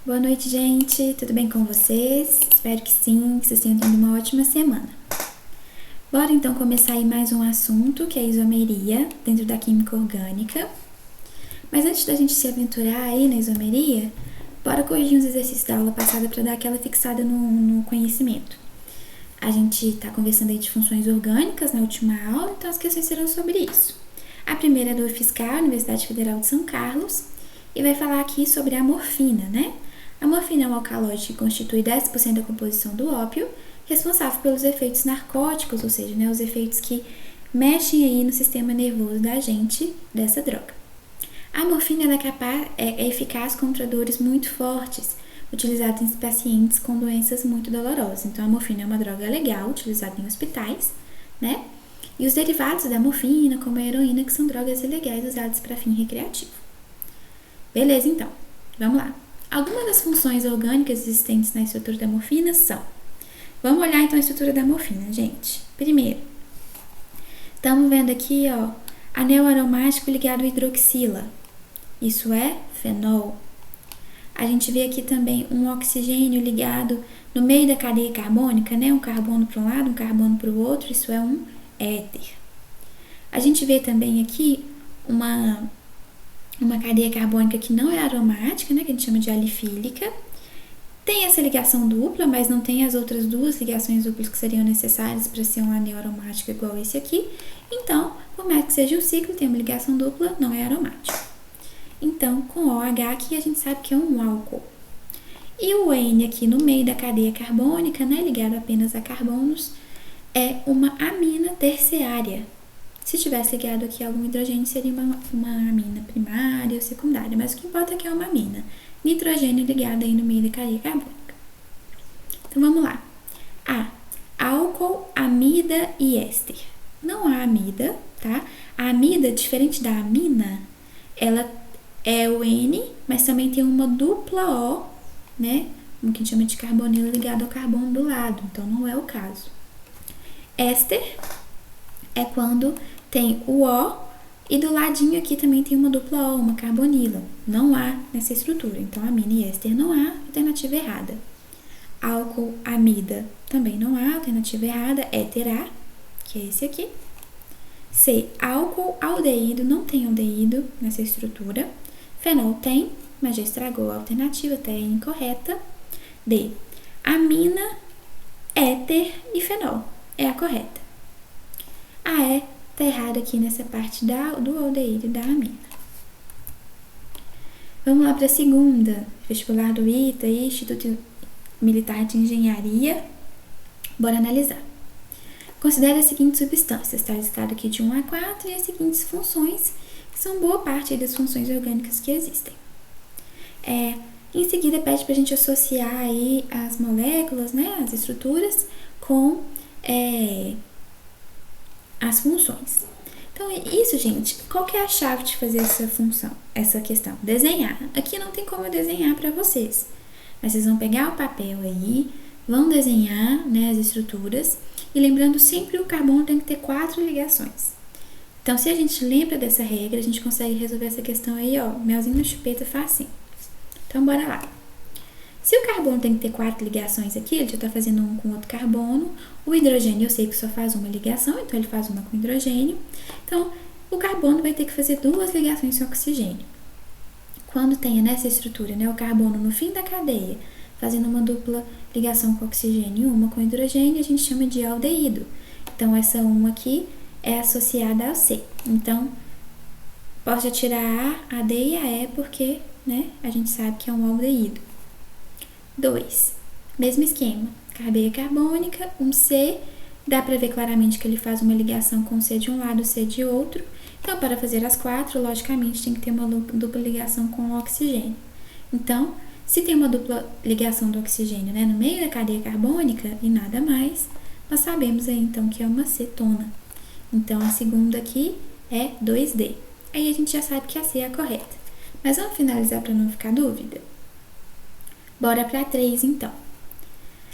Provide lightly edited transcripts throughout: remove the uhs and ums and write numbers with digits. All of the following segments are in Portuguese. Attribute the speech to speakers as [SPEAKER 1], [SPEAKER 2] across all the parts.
[SPEAKER 1] Boa noite, gente. Tudo bem com vocês? Espero que sim, que vocês tenham tido uma ótima semana. Bora então começar aí mais um assunto, que é a isomeria, dentro da química orgânica. Mas antes da gente se aventurar aí na isomeria, bora corrigir uns exercícios da aula passada para dar aquela fixada no conhecimento. A gente tá conversando aí de funções orgânicas na última aula, então as questões serão sobre isso. A primeira é do UFSCar, Universidade Federal de São Carlos, e vai falar aqui sobre a morfina, né? A morfina é um alcaloide que constitui 10% da composição do ópio, responsável pelos efeitos narcóticos, ou seja, né, os efeitos que mexem aí no sistema nervoso da gente dessa droga. A morfina é eficaz contra dores muito fortes, utilizada em pacientes com doenças muito dolorosas. Então, a morfina é uma droga legal, utilizada em hospitais, né? E os derivados da morfina, como a heroína, que são drogas ilegais usadas para fim recreativo. Beleza, então. Vamos lá. Algumas das funções orgânicas existentes na estrutura da morfina são... Vamos olhar, então, a estrutura da morfina, gente. Primeiro, estamos vendo aqui, ó, anel aromático ligado à hidroxila. Isso é fenol. A gente vê aqui também um oxigênio ligado no meio da cadeia carbônica, né? Um carbono para um lado, um carbono para o outro, isso é um éter. A gente vê também aqui uma cadeia carbônica que não é aromática, né? Que a gente chama de alifílica. Tem essa ligação dupla, mas não tem as outras duas ligações duplas que seriam necessárias para ser um anel aromático igual esse aqui. Então, por mais que seja um ciclo, tem uma ligação dupla, não é aromático. Então, com OH aqui, a gente sabe que é um álcool. E o N aqui no meio da cadeia carbônica, né, ligado apenas a carbonos, é uma amina terciária. Se tivesse ligado aqui algum hidrogênio, seria uma amina primária ou secundária, mas o que importa é que é uma amina. Nitrogênio ligado aí no meio da cadeia carbônica. Então, vamos lá. Álcool, amida e éster. Não há amida, tá? A amida, diferente da amina, ela é o N, mas também tem uma dupla O, né? O que a gente chama de carbonilo ligado ao carbono do lado, então não é o caso. Éster é quando tem o O e do ladinho aqui também tem uma dupla O, uma carbonila. Não há nessa estrutura, então amina e éster não há, alternativa errada. Álcool, amida, também não há, alternativa errada. Éter há, que é esse aqui. C, álcool, aldeído, não tem aldeído nessa estrutura. Fenol tem, mas já estragou a alternativa, até é incorreta. D, amina, éter e fenol, é a correta. A E tá errada aqui nessa parte do aldeído e da amina. Vamos lá para a segunda, vestibular do ITA, Instituto Militar de Engenharia. Bora analisar. Considere as seguintes substâncias, está listado aqui de 1 a 4 e as seguintes funções, que são boa parte das funções orgânicas que existem. Em seguida, pede para a gente associar aí as moléculas, né, as estruturas, com as funções. Então, isso, gente, qual que é a chave de fazer essa questão? Desenhar. Aqui não tem como eu desenhar para vocês, mas vocês vão pegar o papel aí, vão desenhar, né, as estruturas, e lembrando sempre que o carbono tem que ter 4 ligações. Então, se a gente lembra dessa regra, a gente consegue resolver essa questão aí, ó, melzinho na chupeta, facinho. Então, bora lá. Se o carbono tem que ter 4 ligações aqui, ele já está fazendo um com outro carbono. O hidrogênio eu sei que só faz uma ligação, então ele faz uma com hidrogênio. Então, o carbono vai ter que fazer 2 ligações com oxigênio. Quando tenha nessa estrutura, né, o carbono no fim da cadeia, fazendo uma dupla ligação com oxigênio e uma com hidrogênio, a gente chama de aldeído. Então, essa 1 aqui é associada ao C. Então, posso já tirar a D e a E porque, né, a gente sabe que é um aldeído. 2. Mesmo esquema. Cadeia carbônica, um C. Dá para ver claramente que ele faz uma ligação com C de um lado, C de outro. Então, para fazer as 4, logicamente, tem que ter uma dupla ligação com o oxigênio. Então, se tem uma dupla ligação do oxigênio, né, no meio da cadeia carbônica e nada mais, nós sabemos aí, então, que é uma cetona. Então, a segunda aqui é 2D. Aí a gente já sabe que a C é a correta. Mas vamos finalizar para não ficar dúvida? Bora para 3, então.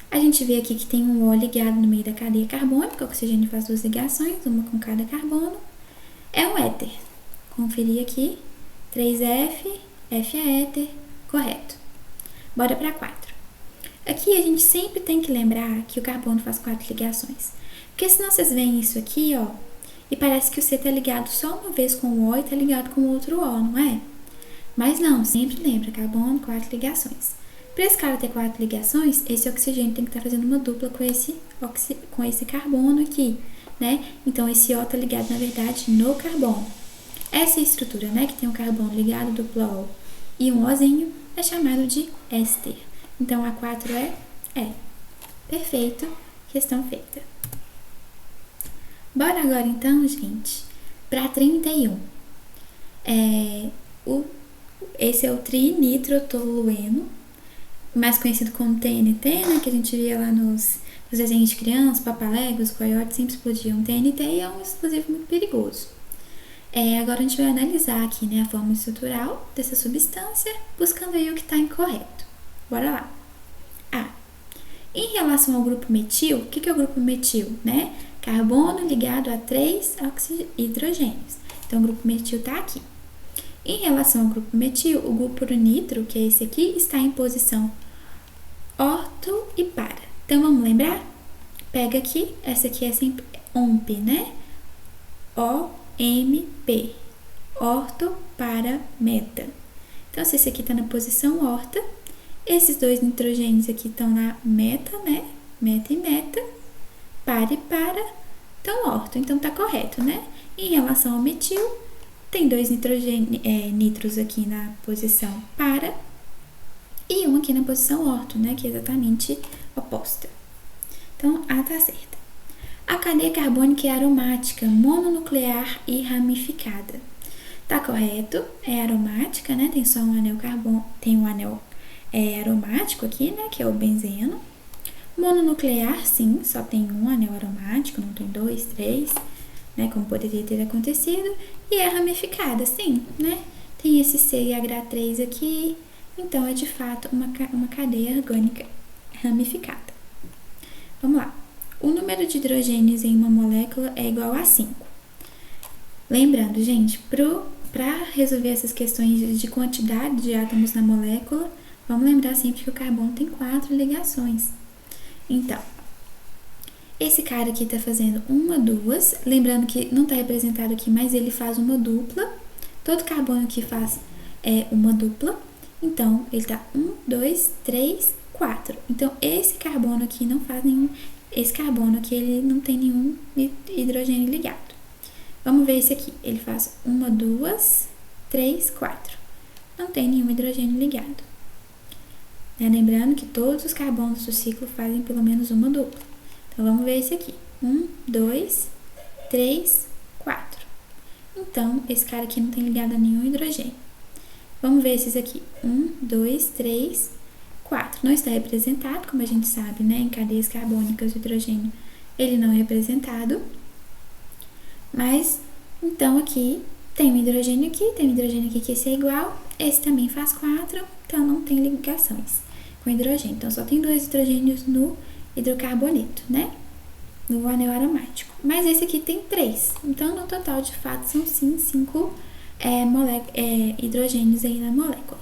[SPEAKER 1] A gente vê aqui que tem um O ligado no meio da cadeia carbônica, o oxigênio faz 2 ligações, uma com cada carbono. É um éter. Conferir aqui, 3F, F é éter, correto. Bora para 4. Aqui a gente sempre tem que lembrar que o carbono faz 4 ligações. Porque senão vocês veem isso aqui, ó, e parece que o C tá ligado só uma vez com o O e tá ligado com o outro O, não é? Mas não, sempre lembra, carbono, 4 ligações. Para esse cara ter 4 ligações, esse oxigênio tem que estar fazendo uma dupla com esse carbono aqui, né? Então, esse O tá ligado, na verdade, no carbono. Essa estrutura, né, que tem um carbono ligado duplo O e um Ozinho, é chamado de éster. Então, a 4 é E. Perfeito, questão feita. Bora agora, então, gente, para 31. Esse é o trinitrotolueno, mais conhecido como TNT, né, que a gente via lá nos desenhos de criança, papaléguas, coiotes sempre explodiam TNT e é um explosivo muito perigoso. Agora a gente vai analisar aqui, né, a forma estrutural dessa substância, buscando aí o que está incorreto. Bora lá. A. Em relação ao grupo metil, o que é o grupo metil, né? Carbono ligado a 3 hidrogênios. Então, o grupo metil está aqui. Em relação ao grupo metil, o grupo nitro, que é esse aqui, está em posição orto e para. Então, vamos lembrar? Pega aqui, essa aqui é sempre OMP, né? OMP. Orto para meta. Então, se esse aqui está na posição orta, esses dois nitrogênios aqui estão na meta, né? Meta e meta. Para e para. Então, orto. Então, tá correto, né? Em relação ao metil, tem dois nitros aqui na posição para e um aqui na posição orto, né? Que é exatamente oposta. Então, A tá certa. A cadeia carbônica é aromática, mononuclear e ramificada. Tá correto, é aromática, né? Tem só um anel carbono, tem um anel aromático aqui, né? Que é o benzeno. Mononuclear, sim, só tem um anel aromático, não tem 2, 3, né? Como poderia ter acontecido. E é ramificada, sim, né? Tem esse CH3 aqui, então é de fato uma cadeia orgânica ramificada. Vamos lá. O número de hidrogênios em uma molécula é igual a 5. Lembrando, gente, para resolver essas questões de quantidade de átomos na molécula, vamos lembrar sempre que o carbono tem 4 ligações. Então, esse cara aqui tá fazendo uma, duas, lembrando que não tá representado aqui, mas ele faz uma dupla. Todo carbono aqui faz uma dupla. Então, ele tá 1, 2, 3, 4. Então, esse carbono aqui não faz nenhum. Esse carbono aqui, ele não tem nenhum hidrogênio ligado. Vamos ver esse aqui. Ele faz 1, 2, 3, 4. Não tem nenhum hidrogênio ligado. Lembrando que todos os carbonos do ciclo fazem pelo menos uma dupla. Então, vamos ver esse aqui. 1, 2, 3, 4. Então, esse cara aqui não tem ligado a nenhum hidrogênio. Vamos ver esses aqui. 1, 2, 3, 4. Não está representado, como a gente sabe, né? Em cadeias carbônicas, o hidrogênio, ele não é representado. Mas, então, aqui tem um hidrogênio aqui, que esse é igual. Esse também faz 4, então não tem ligações com hidrogênio. Então, só tem 2 hidrogênios no hidrocarboneto, né? No anel aromático. Mas esse aqui tem 3. Então, no total, de fato, são sim 5 hidrogênios aí na molécula.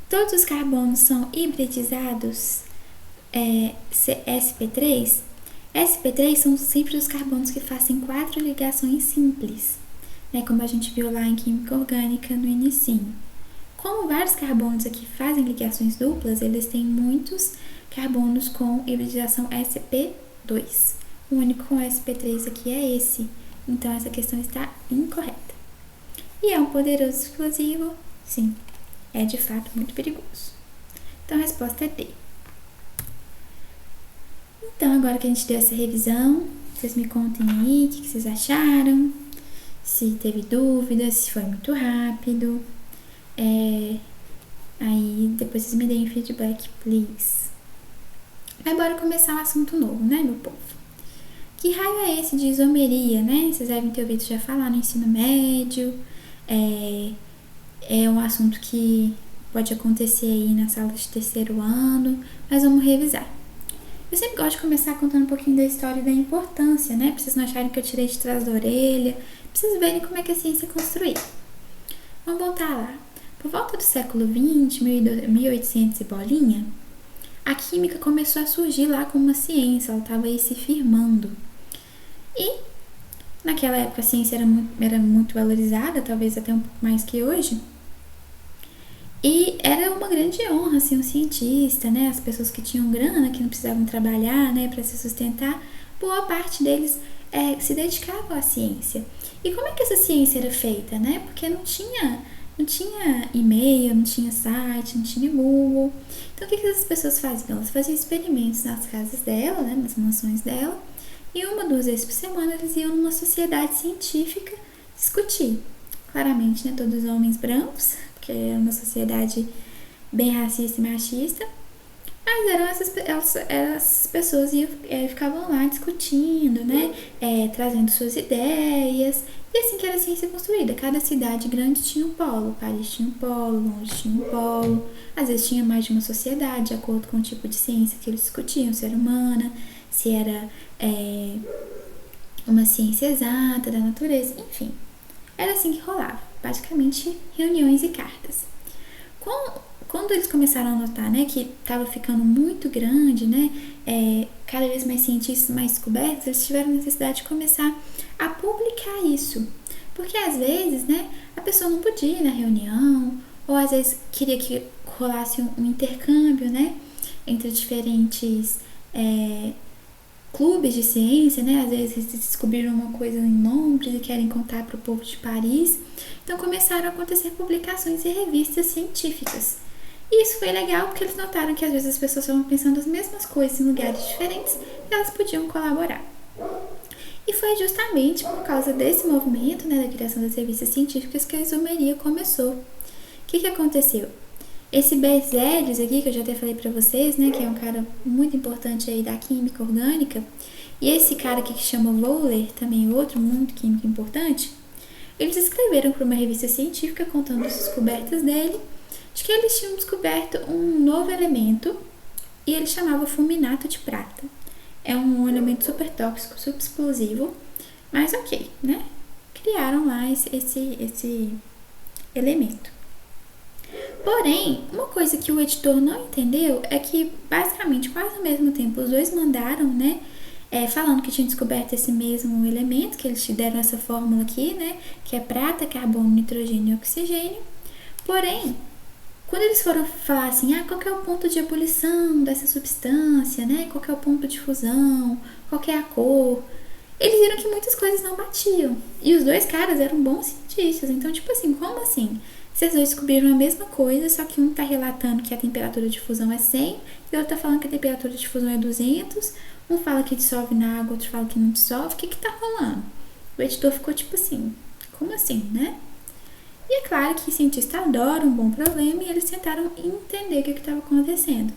[SPEAKER 1] Todos os carbonos são hibridizados sp3. sp3 são sempre os carbonos que fazem 4 ligações simples, né? Como a gente viu lá em química orgânica no inicinho. Como vários carbonos aqui fazem ligações duplas, eles têm muitos carbonos com hibridização sp2. O único com sp3 aqui é esse. Então, essa questão está incorreta. E é um poderoso explosivo? Sim, é de fato muito perigoso. Então, a resposta é D. Então, agora que a gente deu essa revisão, vocês me contem aí o que vocês acharam, se teve dúvidas, se foi muito rápido. Aí, depois vocês me deem feedback, please. Mas bora começar um assunto novo, né, meu povo? Que raio é esse de isomeria, né? Vocês devem ter ouvido já falar no ensino médio. É um assunto que pode acontecer aí na sala de terceiro ano, mas vamos revisar. Eu sempre gosto de começar contando um pouquinho da história e da importância, né? Pra vocês não acharem que eu tirei de trás da orelha, pra vocês verem como é que a ciência é construída. Vamos voltar lá. por volta do século XX, 1800 e bolinha, a química começou a surgir lá como uma ciência, ela estava aí se firmando. E naquela época a ciência era muito valorizada, talvez até um pouco mais que hoje. E era uma grande honra ser um cientista, né? As pessoas que tinham grana, que não precisavam trabalhar, né, para se sustentar, boa parte deles se dedicavam à ciência. E como é que essa ciência era feita, né? Porque não tinha e-mail, não tinha site, não tinha Google. Então, o que essas pessoas faziam? Elas faziam experimentos nas casas dela, né, nas mansões dela, e 1, 2 vezes por semana eles iam numa sociedade científica discutir. Claramente, né, todos homens brancos, porque era uma sociedade bem racista e machista, mas eram essas pessoas ficavam lá discutindo, né, trazendo suas ideias, e assim que era a ciência construída. Cada cidade grande tinha um polo, Paris tinha um polo, Londres tinha um polo, às vezes tinha mais de uma sociedade, de acordo com o tipo de ciência que eles discutiam, se era humana, se era uma ciência exata da natureza, enfim. Era assim que rolava, basicamente reuniões e cartas. Quando eles começaram a notar, né, que estava ficando muito grande, né, cada vez mais cientistas, mais descobertos, eles tiveram necessidade de começar a publicar isso. Porque às vezes, né, a pessoa não podia ir na reunião, ou às vezes queria que rolasse um intercâmbio, né, entre diferentes clubes de ciência, né? Às vezes eles descobriram uma coisa em Londres e querem contar para o povo de Paris. Então começaram a acontecer publicações em revistas científicas. E isso foi legal porque eles notaram que às vezes as pessoas estavam pensando as mesmas coisas em lugares diferentes e elas podiam colaborar. E foi justamente por causa desse movimento, né, da criação das revistas científicas, que a isomeria começou. O que aconteceu? Esse Berzelius aqui, que eu já até falei pra vocês, né, que é um cara muito importante aí da química orgânica, e esse cara aqui que chama Wöhler, também outro muito químico importante, eles escreveram para uma revista científica contando as descobertas dele, de que eles tinham descoberto um novo elemento, e ele chamava fulminato de prata. É um elemento super tóxico, super explosivo, mas ok, né? Criaram lá esse elemento. Porém, uma coisa que o editor não entendeu é que, basicamente, quase ao mesmo tempo, os dois mandaram, né, falando que tinham descoberto esse mesmo elemento, que eles te deram essa fórmula aqui, né, que é prata, carbono, nitrogênio e oxigênio. Porém, quando eles foram falar assim, qual que é o ponto de ebulição dessa substância, né, qual que é o ponto de fusão, qual que é a cor, eles viram que muitas coisas não batiam. E os dois caras eram bons cientistas, então, tipo assim, como assim? Vocês dois descobriram a mesma coisa, só que um está relatando que a temperatura de fusão é 100 e o outro está falando que a temperatura de fusão é 200. Um fala que dissolve na água, outro fala que não dissolve. O que está rolando? O editor ficou tipo assim, como assim, né? E é claro que cientistas adoram um bom problema e eles tentaram entender o que estava acontecendo.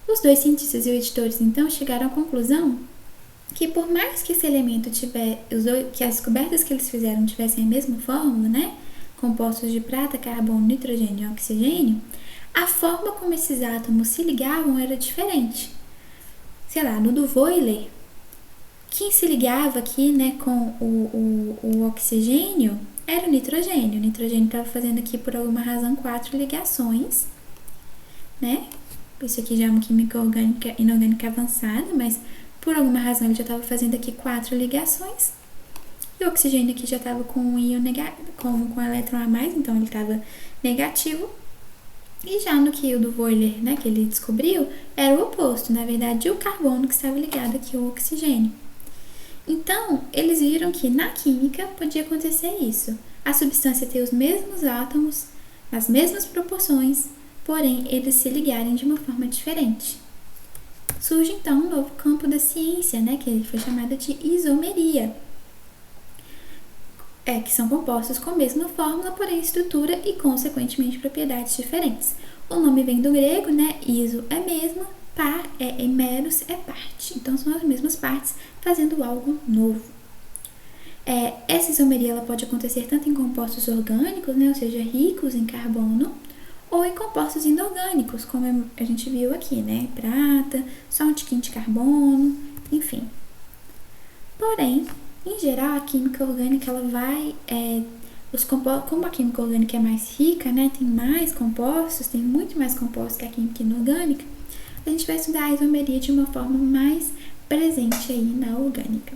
[SPEAKER 1] Os dois cientistas e os editores, então, chegaram à conclusão que por mais que esse elemento que as descobertas que eles fizeram tivessem a mesma fórmula, né? Compostos de prata, carbono, nitrogênio e oxigênio, a forma como esses átomos se ligavam era diferente. Sei lá, no do Wöhler, quem se ligava aqui, né, com o oxigênio era o nitrogênio. O nitrogênio estava fazendo aqui, por alguma razão, 4 ligações, né? Isso aqui já é uma química orgânica, inorgânica avançada, mas por alguma razão ele já estava fazendo aqui 4 ligações. E o oxigênio aqui já estava com um íon com um elétron a mais, então ele estava negativo. E já no que o do Wöhler, né, que ele descobriu, era o oposto. Na verdade, o carbono que estava ligado aqui ao oxigênio. Então, eles viram que na química podia acontecer isso. A substância ter os mesmos átomos, as mesmas proporções, porém eles se ligarem de uma forma diferente. Surge então um novo campo da ciência, né, que foi chamada de isomeria. Que são compostos com a mesma fórmula, porém estrutura e, consequentemente, propriedades diferentes. O nome vem do grego, né? Iso é mesmo, par e meros é parte. Então, são as mesmas partes fazendo algo novo. Essa isomeria ela pode acontecer tanto em compostos orgânicos, né? Ou seja, ricos em carbono, ou em compostos inorgânicos, como a gente viu aqui, né? Prata, só um tiquinho de carbono, enfim. Porém, em geral, a química orgânica ela vai Como a química orgânica é mais rica, né, tem mais compostos, tem muito mais compostos que a química inorgânica, a gente vai estudar a isomeria de uma forma mais presente aí na orgânica.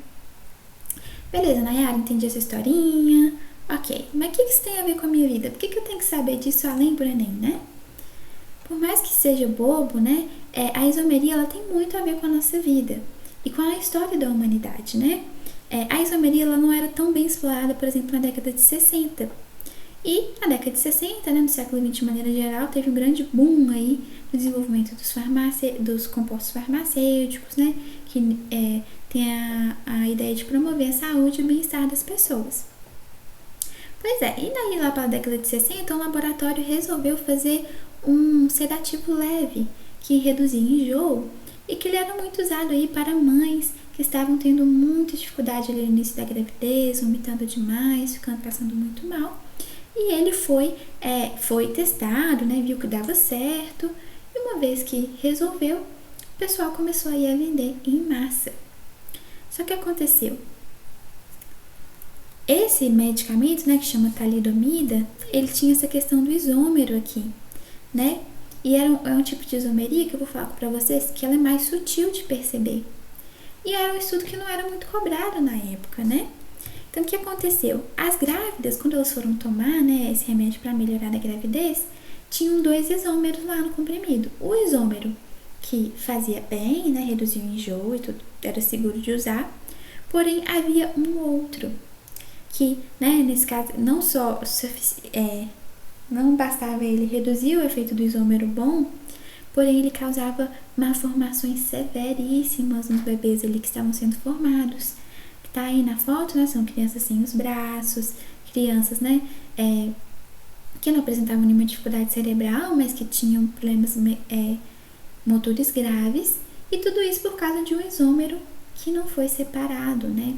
[SPEAKER 1] Beleza, Nayara, entendi essa historinha. Ok, mas o que isso tem a ver com a minha vida? Por que eu tenho que saber disso além do Enem, né? Por mais que seja bobo, né, a isomeria ela tem muito a ver com a nossa vida e com a história da humanidade, né? A isomeria ela não era tão bem explorada, por exemplo, na década de 60. E na década de 60, né, no século XX de maneira geral, teve um grande boom aí no desenvolvimento dos compostos farmacêuticos, né, que tem a ideia de promover a saúde e o bem-estar das pessoas. Pois é, e daí lá para a década de 60, um laboratório resolveu fazer um sedativo leve que reduzia enjoo e que ele era muito usado aí para mães que estavam tendo muita dificuldade ali no início da gravidez, vomitando demais, passando muito mal. E ele foi testado, né, viu que dava certo, e uma vez que resolveu, o pessoal começou a ir a vender em massa. Só que aconteceu, esse medicamento, né, que chama talidomida, ele tinha essa questão do isômero aqui, né? E é um tipo de isomeria que eu vou falar para vocês que ela é mais sutil de perceber. E era um estudo que não era muito cobrado na época, né? Então, o que aconteceu? As grávidas, quando elas foram tomar, né, esse remédio para melhorar a gravidez, tinham 2 isômeros lá no comprimido. O isômero que fazia bem, né, reduzia o enjoo e tudo, era seguro de usar. Porém, havia um outro que, né, nesse caso, não bastava ele reduzir o efeito do isômero bom, porém ele causava malformações severíssimas nos bebês ali que estavam sendo formados. Que tá aí na foto, né, são crianças sem os braços, crianças, né, que não apresentavam nenhuma dificuldade cerebral, mas que tinham problemas motores graves, e tudo isso por causa de um isômero que não foi separado, né.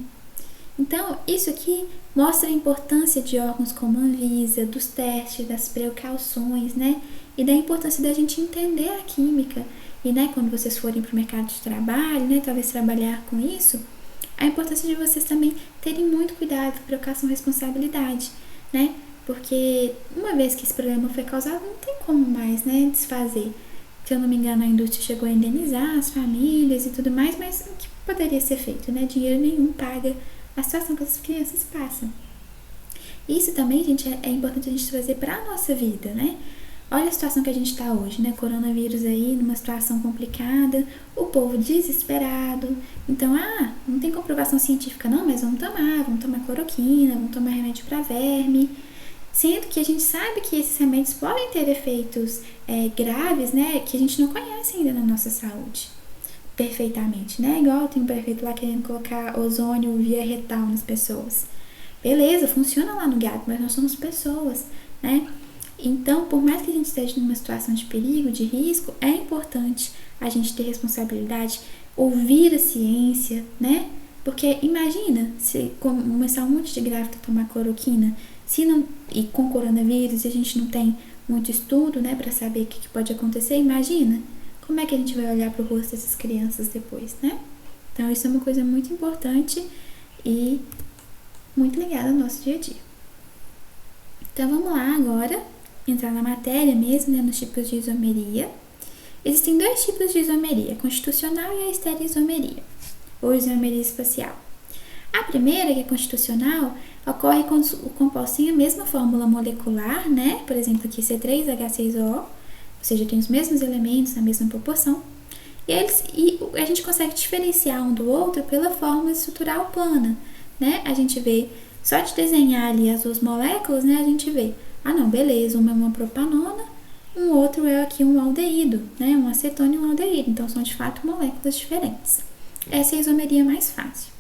[SPEAKER 1] Então, isso aqui mostra a importância de órgãos como a Anvisa, dos testes, das precauções, né? E da importância da gente entender a química. E, né, quando vocês forem para o mercado de trabalho, né, talvez trabalhar com isso, a importância de vocês também terem muito cuidado, precaução e responsabilidade, né? Porque uma vez que esse problema foi causado, não tem como mais, né, desfazer. Se eu não me engano, a indústria chegou a indenizar as famílias e tudo mais, mas o que poderia ser feito, né? Dinheiro nenhum paga a situação que as crianças passam. Isso também, gente, é importante a gente trazer para a nossa vida, né? Olha a situação que a gente está hoje, né? Coronavírus aí, numa situação complicada, o povo desesperado. Então, não tem comprovação científica não, mas vamos tomar cloroquina, vamos tomar remédio para verme. Sendo que a gente sabe que esses remédios podem ter efeitos graves, né? Que a gente não conhece ainda na nossa saúde perfeitamente, né? Igual tem um prefeito lá querendo colocar ozônio via retal nas pessoas. Beleza, funciona lá no gato, mas nós somos pessoas, né? Então, por mais que a gente esteja numa situação de perigo, de risco, é importante a gente ter responsabilidade, ouvir a ciência, né? Porque imagina se começar um monte de grávida a tomar cloroquina, e com coronavírus a gente não tem muito estudo, né, para saber o que pode acontecer, imagina. Como é que a gente vai olhar para o rosto dessas crianças depois, né? Então, isso é uma coisa muito importante e muito ligada ao nosso dia a dia. Então, vamos lá agora, entrar na matéria mesmo, né, nos tipos de isomeria. Existem 2 tipos de isomeria, a constitucional e a estereoisomeria, ou isomeria espacial. A primeira, que é constitucional, ocorre quando o composto tem a mesma fórmula molecular, né? Por exemplo, aqui C3H6O, ou seja, tem os mesmos elementos na mesma proporção, e a gente consegue diferenciar um do outro pela fórmula estrutural plana, né? A gente vê, só de desenhar ali as 2 moléculas, né, a gente vê, não, beleza, uma é uma propanona, um outro é aqui um aldeído, né, um acetona e um aldeído, então são de fato moléculas diferentes. Essa é a isomeria mais fácil.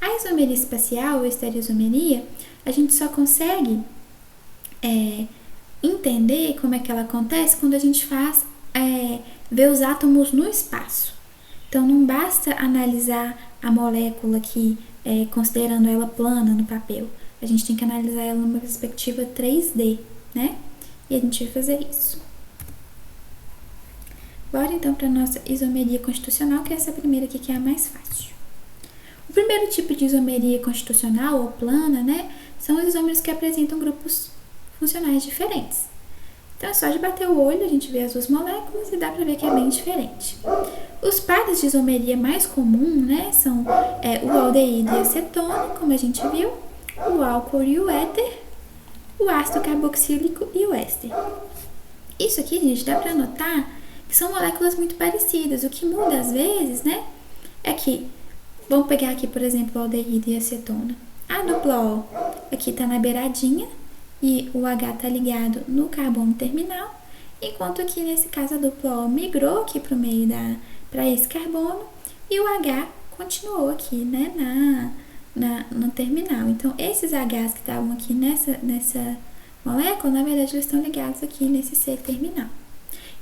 [SPEAKER 1] A isomeria espacial, ou estereoisomeria, a gente só consegue entender como é que ela acontece quando a gente vê os átomos no espaço. Então, não basta analisar a molécula aqui, considerando ela plana no papel. A gente tem que analisar ela numa perspectiva 3D, né? E a gente vai fazer isso. Bora então para a nossa isomeria constitucional, que é essa primeira aqui, que é a mais fácil. O primeiro tipo de isomeria constitucional ou plana, né, são os isômeros que apresentam grupos funcionais diferentes. Então, é só de bater o olho, a gente vê as duas moléculas e dá para ver que é bem diferente. Os pares de isomeria mais comum, né, são o aldeído e a cetona, como a gente viu, o álcool e o éter, o ácido carboxílico e o éster. Isso aqui, gente, dá para notar que são moléculas muito parecidas. O que muda às vezes, né, é que, vamos pegar aqui, por exemplo, o aldeído e a cetona. A dupla O aqui está na beiradinha e o H está ligado no carbono terminal, enquanto aqui nesse caso a dupla O migrou aqui para o meio para esse carbono e o H continuou aqui, né, no terminal. Então, esses Hs que estavam aqui nessa molécula, na verdade, eles estão ligados aqui nesse C terminal.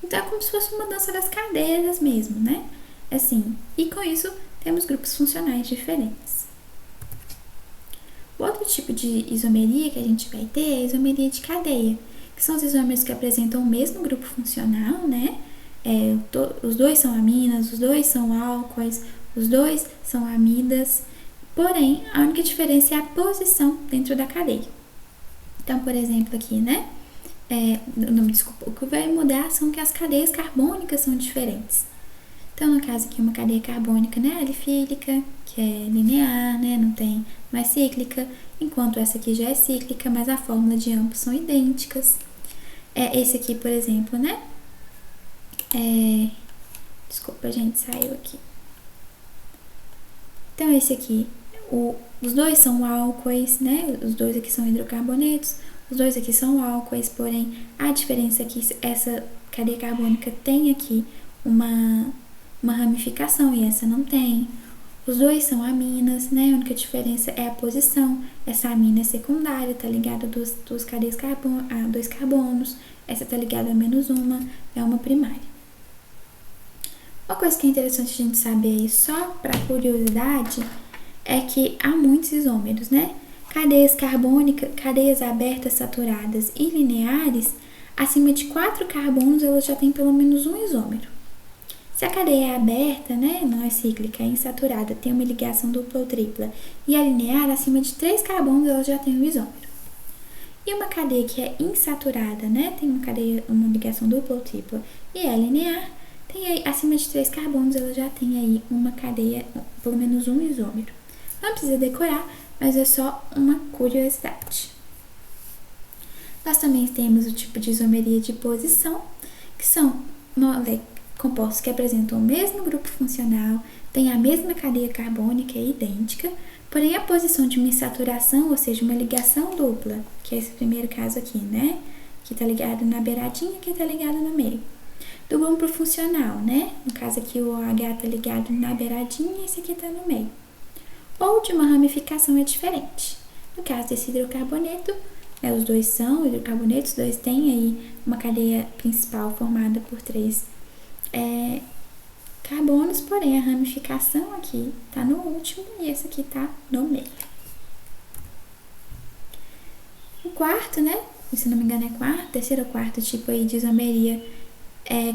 [SPEAKER 1] Então, é como se fosse uma dança das cadeiras mesmo, né? Assim, e com isso, temos grupos funcionais diferentes. O outro tipo de isomeria que a gente vai ter é a isomeria de cadeia, que são os isômeros que apresentam o mesmo grupo funcional, né? Os dois são aminas, os dois são álcoois, os dois são amidas, porém, a única diferença é a posição dentro da cadeia. Então, por exemplo, aqui, né? O que vai mudar são que as cadeias carbônicas são diferentes. Então, no caso aqui, uma cadeia carbônica, né, alifílica, que é linear, né, não tem mais cíclica, enquanto essa aqui já é cíclica, mas a fórmula de ambos são idênticas. Esse aqui, por exemplo, né, desculpa, gente, saiu aqui. Então, esse aqui, os dois são álcoois, né, os dois aqui são hidrocarbonetos, os dois aqui são álcoois, porém, a diferença é que essa cadeia carbônica tem aqui uma ramificação e essa não tem. Os dois são aminas, né? A única diferença é a posição. Essa amina é secundária, tá ligada a duas cadeias a dois carbonos. Essa tá ligada a menos uma, é uma primária. Uma coisa que é interessante a gente saber aí, só para curiosidade, é que há muitos isômeros, né? Cadeias carbônicas, cadeias abertas, saturadas e lineares, acima de 4 carbonos, elas já têm pelo menos um isômero. Se a cadeia é aberta, né, não é cíclica, é insaturada, tem uma ligação dupla ou tripla, e a linear, acima de 3 carbonos, ela já tem um isômero. E uma cadeia que é insaturada, né, tem uma ligação dupla ou tripla, e é linear, tem aí, acima de 3 carbonos, ela já tem aí uma cadeia, pelo menos um isômero. Não precisa decorar, mas é só uma curiosidade. Nós também temos o tipo de isomeria de posição, que são compostos que apresentam o mesmo grupo funcional, têm a mesma cadeia carbônica, é idêntica, porém a posição de uma insaturação, ou seja, uma ligação dupla, que é esse primeiro caso aqui, né? Que tá ligado na beiradinha, que tá ligado no meio. Do grupo funcional, né? No caso aqui o OH tá ligado na beiradinha e esse aqui tá no meio. Ou de uma ramificação é diferente. No caso desse hidrocarboneto, os dois são hidrocarbonetos, os dois têm aí uma cadeia principal formada por 3 carbonos, porém a ramificação aqui tá no último e esse aqui tá no meio. O quarto, né, se não me engano terceiro ou quarto tipo aí de isomeria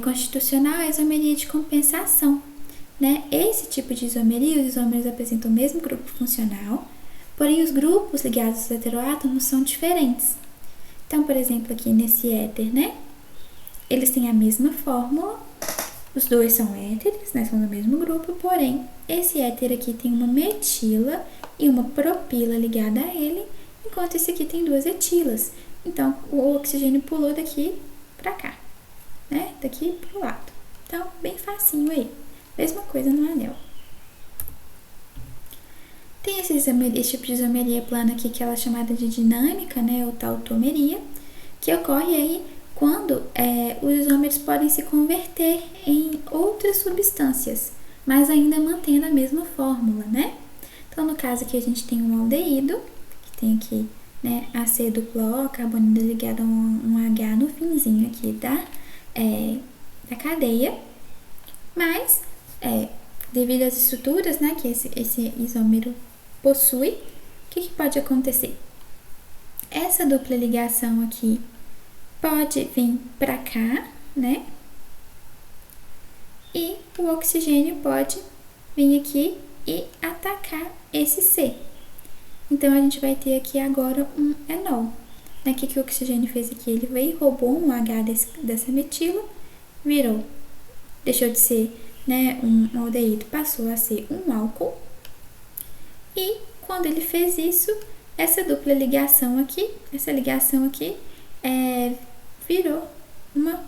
[SPEAKER 1] constitucional é a isomeria de compensação, né? Esse tipo de isomeria, os isômeros apresentam o mesmo grupo funcional, porém os grupos ligados aos heteroátomos são diferentes. Então, por exemplo, aqui nesse éter, né, eles têm a mesma fórmula. Os dois são éteres, né, são do mesmo grupo, porém, esse éter aqui tem uma metila e uma propila ligada a ele, enquanto esse aqui tem 2 etilas. Então, o oxigênio pulou daqui pra cá, né, daqui pro lado. Então, bem facinho aí. Mesma coisa no anel. Tem esse tipo de isomeria plana aqui, que ela é chamada de dinâmica, né, ou tautomeria, que ocorre aí quando os isômeros podem se converter em outras substâncias, mas ainda mantendo a mesma fórmula, né? Então, no caso aqui, a gente tem um aldeído, que tem aqui, né, AC dupla O, carbonida ligado a um H no finzinho aqui da cadeia, mas, devido às estruturas, né, que esse isômero possui, o que pode acontecer? Essa dupla ligação aqui pode vir para cá, né? E o oxigênio pode vir aqui e atacar esse C. Então, a gente vai ter aqui agora um enol. O que o oxigênio fez aqui? Ele veio e roubou um H dessa metila, virou, deixou de ser, né, um aldeído, passou a ser um álcool. E quando ele fez isso, essa dupla ligação aqui, virou uma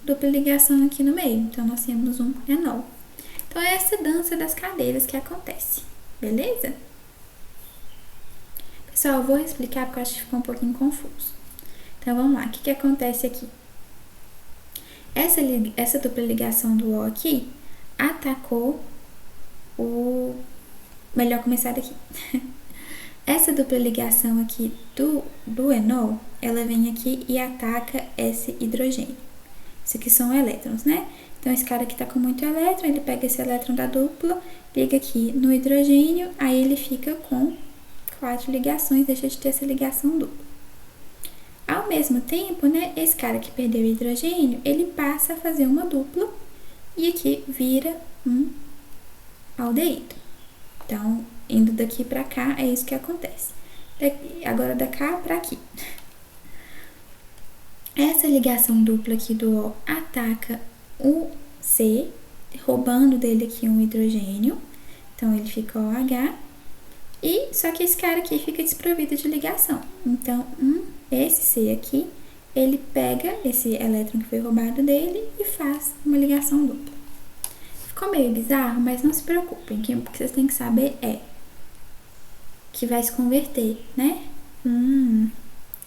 [SPEAKER 1] dupla ligação aqui no meio. Então, nós temos um enol. Então, é essa dança das cadeiras que acontece, beleza? Pessoal, eu vou explicar porque eu acho que ficou um pouquinho confuso. Então, vamos lá. O que acontece aqui? Essa dupla ligação do O aqui atacou o... Melhor começar daqui. Essa dupla ligação aqui do enol, ela vem aqui e ataca esse hidrogênio. Isso aqui são elétrons, né? Então, esse cara aqui tá com muito elétron, ele pega esse elétron da dupla, liga aqui no hidrogênio, aí ele fica com 4 ligações, deixa de ter essa ligação dupla. Ao mesmo tempo, né, esse cara que perdeu o hidrogênio, ele passa a fazer uma dupla e aqui vira um aldeído. Então, indo daqui para cá, é isso que acontece. Agora, da cá para aqui. Essa ligação dupla aqui do O ataca o C, roubando dele aqui um hidrogênio. Então, ele fica OH. E só que esse cara aqui fica desprovido de ligação. Então, esse C aqui, ele pega esse elétron que foi roubado dele e faz uma ligação dupla. Ficou meio bizarro, mas não se preocupem, que o que vocês têm que saber é que vai se converter, né?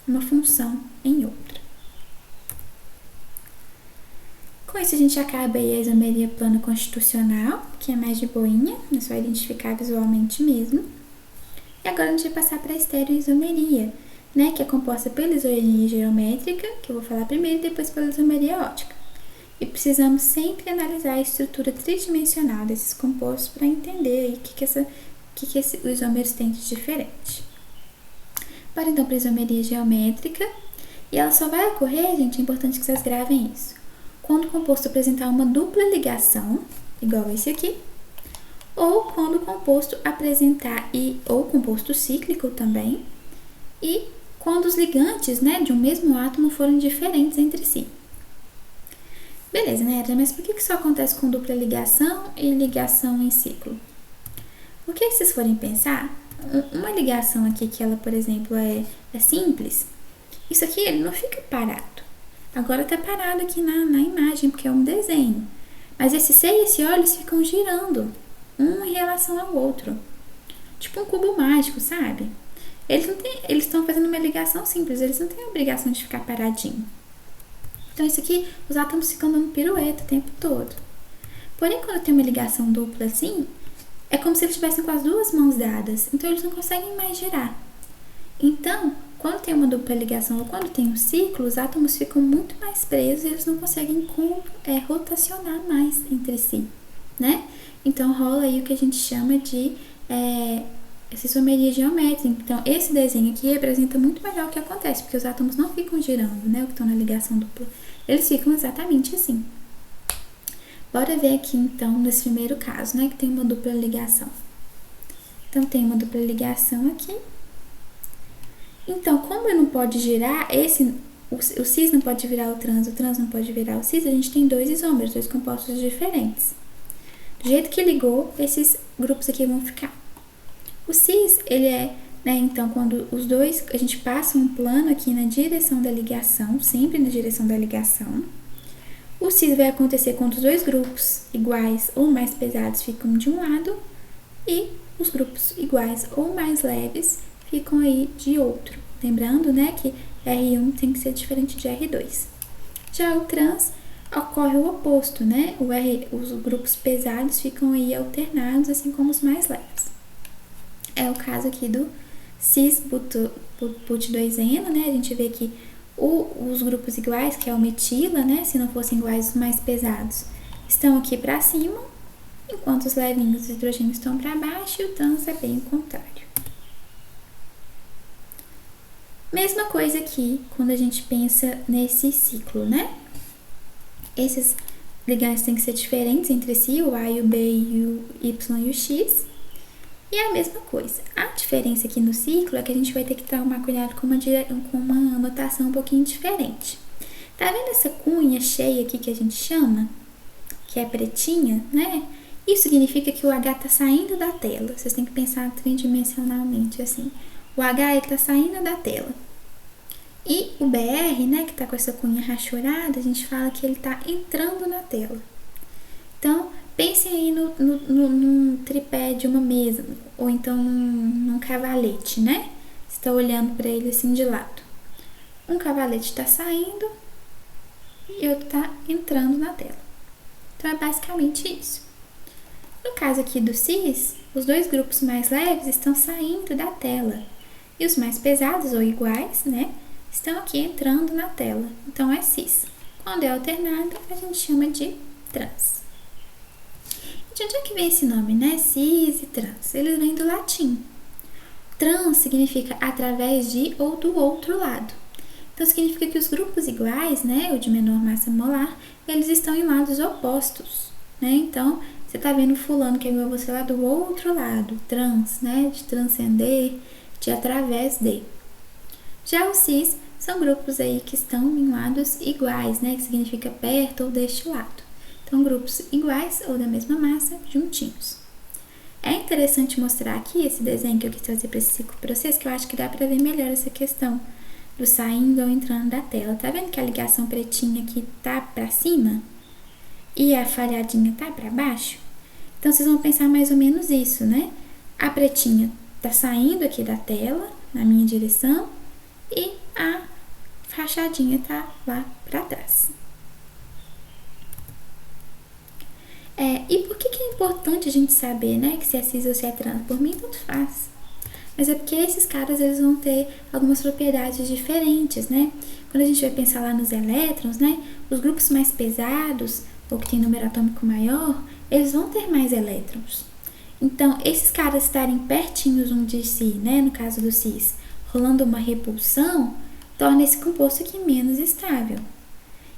[SPEAKER 1] Uma função em outra. Com isso, a gente acaba aí a isomeria plana constitucional, que é mais de boinha, é só identificar visualmente mesmo. E agora a gente vai passar para a estereoisomeria, né, que é composta pela isomeria geométrica, que eu vou falar primeiro, e depois pela isomeria ótica. E precisamos sempre analisar a estrutura tridimensional desses compostos para entender aí o que os isômeros têm de diferente. Bora então para a isomeria geométrica, e ela só vai ocorrer, gente, é importante que vocês gravem isso, quando o composto apresentar uma dupla ligação, igual esse aqui, ou quando o composto apresentar, ou composto cíclico também, e quando os ligantes, né, de um mesmo átomo forem diferentes entre si. Beleza, né, mas por que isso acontece com dupla ligação e ligação em ciclo? Porque se vocês forem pensar, uma ligação aqui que ela, por exemplo, é simples, isso aqui ele não fica parado. Agora tá parado aqui na imagem, porque é um desenho. Mas esse C e esse O, eles ficam girando, um em relação ao outro. Tipo um cubo mágico, sabe? Eles estão fazendo uma ligação simples, eles não têm a obrigação de ficar paradinho. Então, isso aqui, os átomos ficam dando pirueta o tempo todo. Porém, quando tem uma ligação dupla assim, é como se eles estivessem com as duas mãos dadas. Então, eles não conseguem mais girar. Então, quando tem uma dupla ligação ou quando tem um ciclo, os átomos ficam muito mais presos e eles não conseguem rotacionar mais entre si, né? Então, rola aí o que a gente chama de essa isomeria geométrica. Então, esse desenho aqui representa muito melhor o que acontece, porque os átomos não ficam girando, né? O que estão na ligação dupla. Eles ficam exatamente assim. Bora ver aqui, então, nesse primeiro caso, né? Que tem uma dupla ligação. Então, tem uma dupla ligação aqui. Então, como não pode girar, o cis não pode virar o trans não pode virar o cis, a gente tem dois isômeros, dois compostos diferentes. Do jeito que ligou, esses grupos aqui vão ficar. O cis, ele é, né, então, quando os dois, a gente passa um plano aqui na direção da ligação, sempre na direção da ligação. O cis vai acontecer quando os dois grupos iguais ou mais pesados ficam de um lado e os grupos iguais ou mais leves ficam aí de outro. Lembrando, né, que R1 tem que ser diferente de R2. Já o trans ocorre o oposto, né? Os grupos pesados ficam aí alternados, assim como os mais leves. É o caso aqui do cis-but2eno, né? A gente vê que os grupos iguais, que é o metila, né? Se não fossem iguais, os mais pesados, estão aqui para cima, enquanto os levinhos, os hidrogênios, estão para baixo, e o trans é bem o contrário. Mesma coisa aqui, quando a gente pensa nesse ciclo, né? Esses ligantes têm que ser diferentes entre si, o A e o B e o Y e o X. E é a mesma coisa. A diferença aqui no ciclo é que a gente vai ter que tomar cuidado com uma anotação um pouquinho diferente. Tá vendo essa cunha cheia aqui que a gente chama? Que é pretinha, né? Isso significa que o H está saindo da tela. Vocês têm que pensar tridimensionalmente assim. O H está saindo da tela. E o BR, né, que está com essa cunha rachurada, a gente fala que ele está entrando na tela. Então, pensem aí num tripé de uma mesa, ou então num cavalete, né? Você está olhando para ele assim de lado. Um cavalete está saindo e outro está entrando na tela. Então, é basicamente isso. No caso aqui do cis, os dois grupos mais leves estão saindo da tela. E os mais pesados, ou iguais, né, estão aqui entrando na tela. Então, é cis. Quando é alternado, a gente chama de trans. De onde é que vem esse nome, né? Cis e trans. Eles vêm do latim. Trans significa através de ou do outro lado. Então, significa que os grupos iguais, né, o de menor massa molar, eles estão em lados opostos, né? Então, você tá vendo fulano que é igual a você lá do outro lado, trans, né, de transcender, de através de. Já os cis são grupos aí que estão em lados iguais, né, que significa perto ou deste lado. Então, grupos iguais ou da mesma massa, juntinhos. É interessante mostrar aqui esse desenho que eu quis trazer para esse ciclo para vocês, que eu acho que dá para ver melhor essa questão do saindo ou entrando da tela. Tá vendo que a ligação pretinha aqui tá para cima e a falhadinha tá para baixo? Então, vocês vão pensar mais ou menos isso, né? A pretinha tá saindo aqui da tela, na minha direção, e a rachadinha tá lá para trás. E por que é importante a gente saber, né, que se é cis ou se é trans? Por mim, tanto faz. Mas é porque esses caras, eles vão ter algumas propriedades diferentes, né? Quando a gente vai pensar lá nos elétrons, né, os grupos mais pesados, ou que tem número atômico maior, eles vão ter mais elétrons. Então, esses caras estarem pertinhos um de si, né, no caso do cis, rolando uma repulsão, torna esse composto aqui menos estável.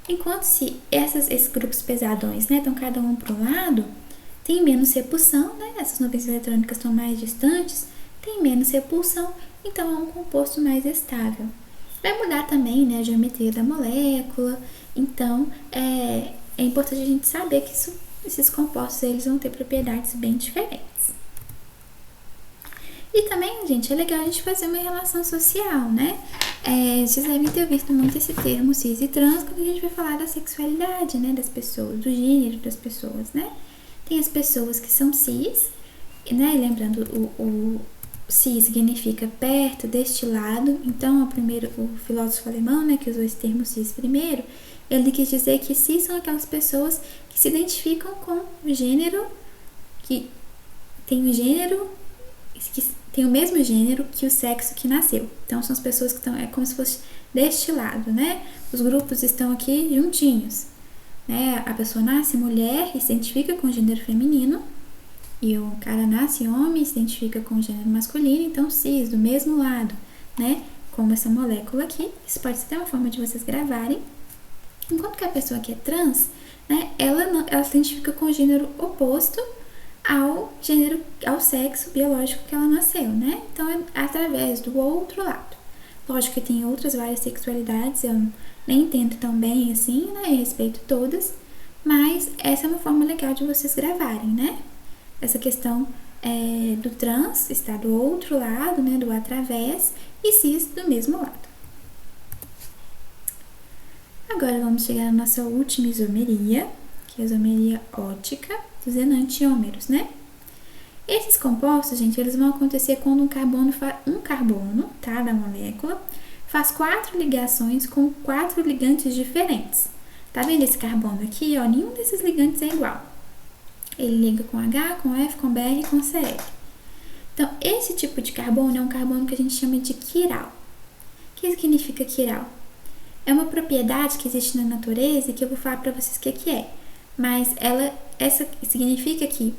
[SPEAKER 1] Enquanto se esses grupos pesadões, né, estão cada um para um lado, tem menos repulsão, né, essas nuvens eletrônicas estão mais distantes, tem menos repulsão, então é um composto mais estável. Vai mudar também, né, a geometria da molécula, então é importante a gente saber que esses compostos eles vão ter propriedades bem diferentes. E também, gente, é legal a gente fazer uma relação social, né? Vocês devem ter visto muito esse termo cis e trans quando a gente vai falar da sexualidade, né, das pessoas, do gênero das pessoas, né? Tem as pessoas que são cis, né? Lembrando, o cis significa perto, deste lado. Então, o filósofo alemão, né, que usou esse termo cis primeiro, ele quis dizer que cis são aquelas pessoas que se identificam com o gênero, que tem o gênero, que tem o mesmo gênero que o sexo que nasceu. Então, são as pessoas que estão, é como se fosse deste lado, né? Os grupos estão aqui juntinhos, né? A pessoa nasce mulher e se identifica com o gênero feminino, e o cara nasce homem e se identifica com o gênero masculino, então cis, do mesmo lado, né? Como essa molécula aqui. Isso pode ser até uma forma de vocês gravarem. Enquanto que a pessoa que é trans, né, ela se identifica com o gênero oposto ao sexo biológico que ela nasceu, né? Então, é através do outro lado. Lógico que tem outras várias sexualidades, eu nem entendo tão bem assim, né? Eu respeito todas, mas essa é uma forma legal de vocês gravarem, né? Essa questão do trans está do outro lado, né? Do através, e cis do mesmo lado. Agora vamos chegar na nossa última isomeria, que é a isomeria ótica dos enantiômeros, né? Esses compostos, gente, eles vão acontecer quando um carbono, tá, da molécula, faz 4 ligações com 4 ligantes diferentes. Tá vendo esse carbono aqui, ó? Nenhum desses ligantes é igual. Ele liga com H, com F, com Br e com Cl. Então, esse tipo de carbono é um carbono que a gente chama de quiral. O que significa quiral? É uma propriedade que existe na natureza e que eu vou falar para vocês o que é. Mas essa significa que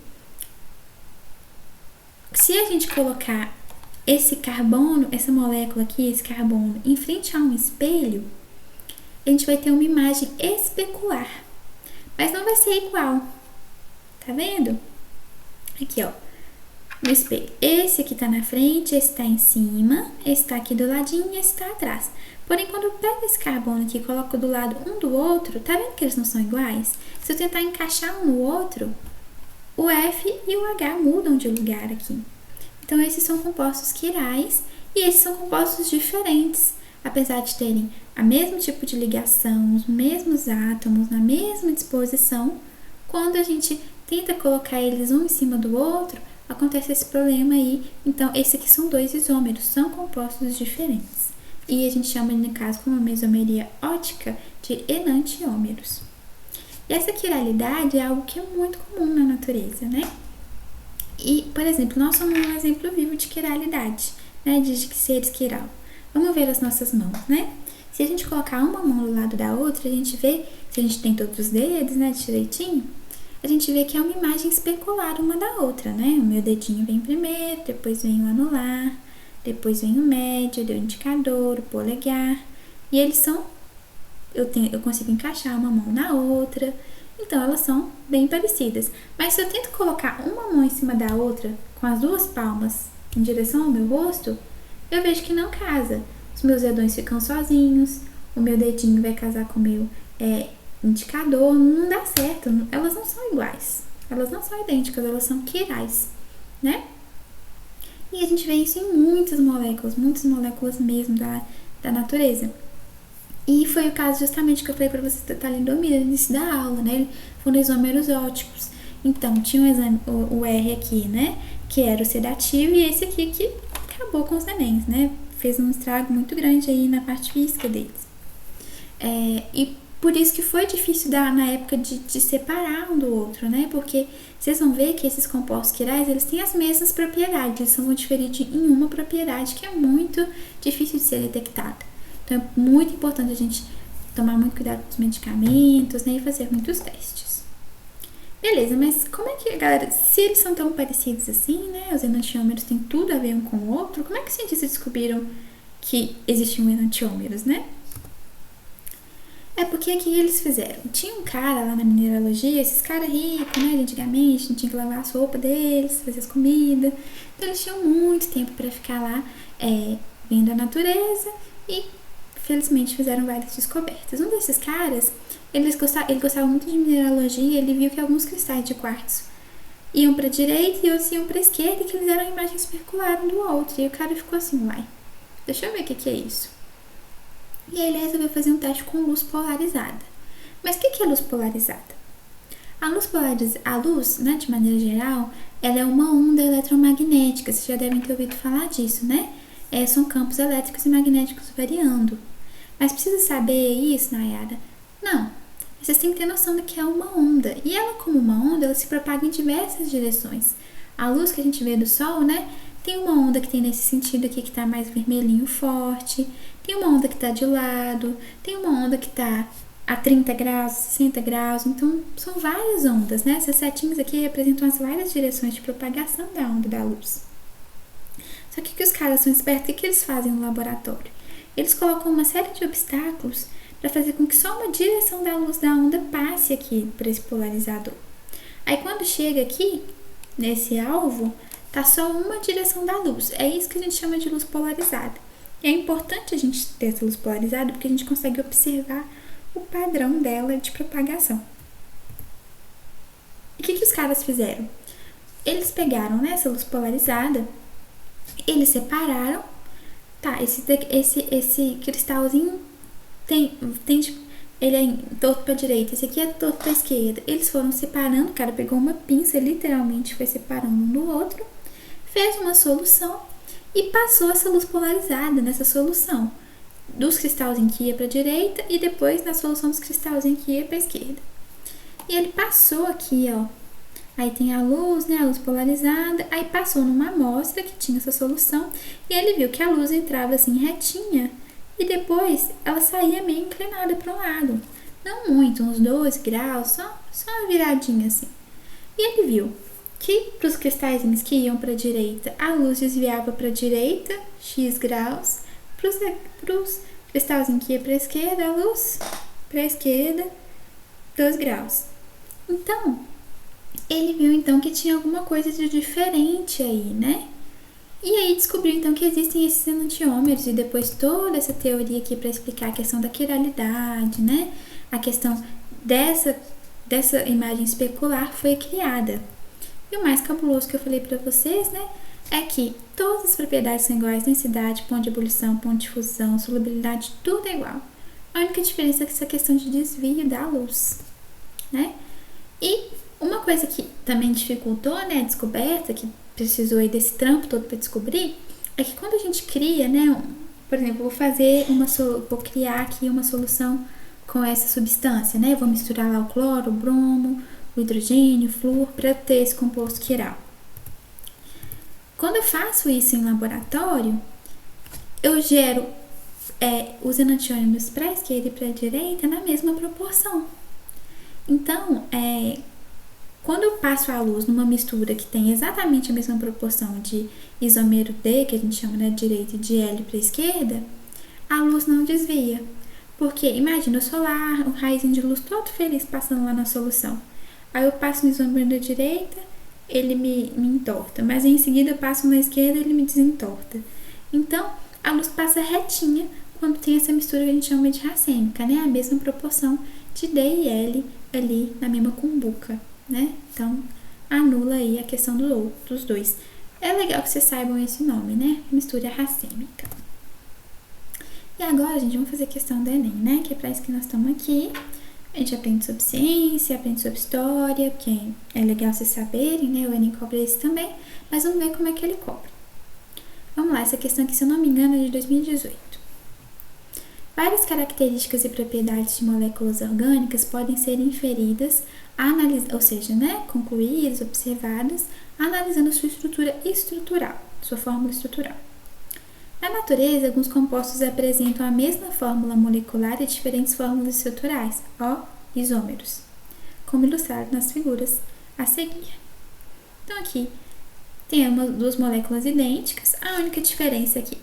[SPEAKER 1] se a gente colocar esse carbono, essa molécula aqui, esse carbono, em frente a um espelho, a gente vai ter uma imagem especular. Mas não vai ser igual. Tá vendo? Aqui, ó. no espelho. Esse aqui tá na frente, esse tá em cima, esse tá aqui do ladinho e esse tá atrás. Porém, quando eu pego esse carbono aqui e coloco do lado um do outro, tá vendo que eles não são iguais? Se eu tentar encaixar um no outro, o F e o H mudam de lugar aqui. Então, esses são compostos quirais e esses são compostos diferentes. Apesar de terem o mesmo tipo de ligação, os mesmos átomos, na mesma disposição, quando a gente tenta colocar eles um em cima do outro, acontece esse problema aí. Então, esses aqui são dois isômeros, são compostos diferentes. E a gente chama, no caso, como mesomeria ótica, de enantiômeros. E essa quiralidade é algo que é muito comum na natureza, né? E, por exemplo, nós somos um exemplo vivo de quiralidade, né? De seres quiral. Vamos ver as nossas mãos, né? Se a gente colocar uma mão do lado da outra, a gente vê, se a gente tem todos os dedos, né, direitinho, a gente vê que é uma imagem especular uma da outra, né? O meu dedinho vem primeiro, depois vem o anular, depois vem o médio, o indicador, o polegar. E eles são, eu consigo encaixar uma mão na outra, então elas são bem parecidas. Mas se eu tento colocar uma mão em cima da outra, com as duas palmas em direção ao meu rosto, eu vejo que não casa. Os meus dedões ficam sozinhos, o meu dedinho vai casar com o meu indicador, não dá certo, elas não são iguais, elas não são idênticas, elas são quirais, né? E a gente vê isso em muitas moléculas mesmo da natureza. E foi o caso justamente que eu falei para você, talidomida, no início da aula, né? Foram isômeros óticos. Então, tinha o R aqui, né? Que era o sedativo, e esse aqui que acabou com os nenéns, né? Fez um estrago muito grande aí na parte física deles. E por isso que foi difícil na época de separar um do outro, né? Porque vocês vão ver que esses compostos quirais, eles têm as mesmas propriedades, eles só vão diferir em uma propriedade que é muito difícil de ser detectada. Então, é muito importante a gente tomar muito cuidado com os medicamentos, né? E fazer muitos testes. Beleza, mas como é que, galera, se eles são tão parecidos assim, né? Os enantiômeros têm tudo a ver um com o outro, como é que os cientistas descobriram que existiam enantiômeros, né? É porque aqui eles fizeram. Tinha um cara lá na mineralogia, esses caras ricos, né? Antigamente, não tinha que lavar a sopa deles, fazer as comidas. Então eles tinham muito tempo para ficar lá vendo a natureza e, felizmente, fizeram várias descobertas. Um desses caras, ele gostava muito de mineralogia, ele viu que alguns cristais de quartzo iam para a direita e outros iam para a esquerda, e que eles eram uma imagem especular um do outro. E o cara ficou assim, uai, deixa eu ver o que é isso. E aí ele resolveu fazer um teste com luz polarizada. Mas o que é luz polarizada? A luz, né, de maneira geral, ela é uma onda eletromagnética. Vocês já devem ter ouvido falar disso, né? São campos elétricos e magnéticos variando. Mas precisa saber isso, Nayara? Não. Vocês têm que ter noção do que é uma onda. E ela, como uma onda, ela se propaga em diversas direções. A luz que a gente vê do Sol, né? Tem uma onda que tem nesse sentido aqui, que tá mais vermelhinho forte. Tem uma onda que tá de lado. Tem uma onda que tá a 30 graus, 60 graus. Então, são várias ondas, né? Essas setinhas aqui representam as várias direções de propagação da onda da luz. Só que os caras são espertos, o que eles fazem no laboratório? Eles colocam uma série de obstáculos para fazer com que só uma direção da luz da onda passe aqui por esse polarizador. Aí, quando chega aqui, nesse alvo, tá só uma direção da luz. É isso que a gente chama de luz polarizada. E é importante a gente ter essa luz polarizada porque a gente consegue observar o padrão dela de propagação. E o que os caras fizeram? Eles pegaram, né, essa luz polarizada, eles separaram, tá, esse cristalzinho ele é torto para a direita, esse aqui é torto para a esquerda. Eles foram separando, o cara pegou uma pinça, literalmente foi separando um do outro, fez uma solução e passou essa luz polarizada nessa solução dos cristalzinhos que ia para a direita e depois na solução dos cristalzinhos que ia para a esquerda. E ele passou aqui, ó. Aí tem a luz, né, a luz polarizada, aí passou numa amostra que tinha essa solução e ele viu que a luz entrava assim retinha e depois ela saía meio inclinada para um lado. Não muito, uns 2 graus, só uma viradinha assim. E ele viu que para os cristalzinhos que iam para a direita, a luz desviava para a direita, x graus, para os cristalzinhos que iam para a esquerda, a luz para a esquerda, 2 graus. Então, ele viu então que tinha alguma coisa de diferente aí, né? E aí descobriu então que existem esses enantiômeros e depois toda essa teoria aqui para explicar a questão da quiralidade, né? A questão dessa imagem especular foi criada. E o mais cabuloso que eu falei para vocês, né, é que todas as propriedades são iguais: densidade, ponto de ebulição, ponto de fusão, solubilidade, tudo é igual. A única diferença é essa questão de desvio da luz, né? E uma coisa que também dificultou, né, a descoberta, que precisou aí desse trampo todo para descobrir, é que quando a gente cria, né, por exemplo, vou criar aqui uma solução com essa substância, né? Eu vou misturar lá o cloro, o bromo, o hidrogênio, o flúor, para ter esse composto quiral. Quando eu faço isso em laboratório, eu gero os enantiômeros para a esquerda e para a direita na mesma proporção. Então, quando eu passo a luz numa mistura que tem exatamente a mesma proporção de isomero D, que a gente chama da direita, e de L para a esquerda, a luz não desvia. Porque, imagina, o solar, o raizinho de luz todo feliz passando lá na solução. Aí eu passo no isomero da direita, ele me entorta. Mas em seguida eu passo na esquerda, ele me desentorta. Então, a luz passa retinha quando tem essa mistura que a gente chama de racêmica, né? A mesma proporção de D e L ali na mesma cumbuca, né? Então, anula aí a questão dos dois. É legal que vocês saibam esse nome, né? Mistura racêmica. E agora, gente, vamos fazer a questão do Enem, né? Que é para isso que nós estamos aqui. A gente aprende sobre ciência, aprende sobre história, porque é legal vocês saberem, né? O Enem cobra isso também. Mas vamos ver como é que ele cobra. Vamos lá, essa questão aqui, se eu não me engano, é de 2018. Várias características e propriedades de moléculas orgânicas podem ser inferidas, ou seja, né, concluídas, observadas, analisando sua estrutura estrutural, sua fórmula estrutural. Na natureza, alguns compostos apresentam a mesma fórmula molecular e diferentes fórmulas estruturais, isômeros, como ilustrado nas figuras a seguir. Então aqui tem duas moléculas idênticas, a única diferença é que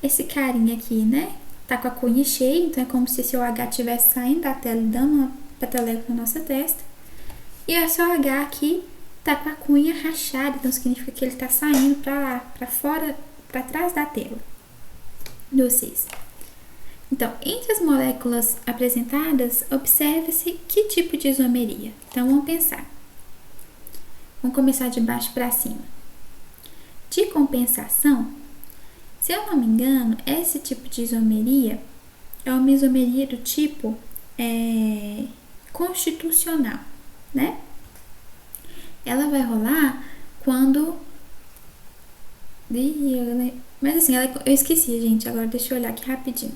[SPEAKER 1] esse carinha aqui, né, tá com a cunha cheia, então é como se esse OH estivesse saindo da tela e dando uma peteleca na nossa testa. E esse OH aqui tá com a cunha rachada, então significa que ele tá saindo para fora, para trás da tela do cis. Então, entre as moléculas apresentadas, observa-se que tipo de isomeria. Então, vamos pensar. Vamos começar de baixo para cima. De compensação, se eu não me engano, esse tipo de isomeria é uma isomeria do tipo constitucional, né? Ela vai rolar quando... Mas assim, eu esqueci, gente, agora deixa eu olhar aqui rapidinho.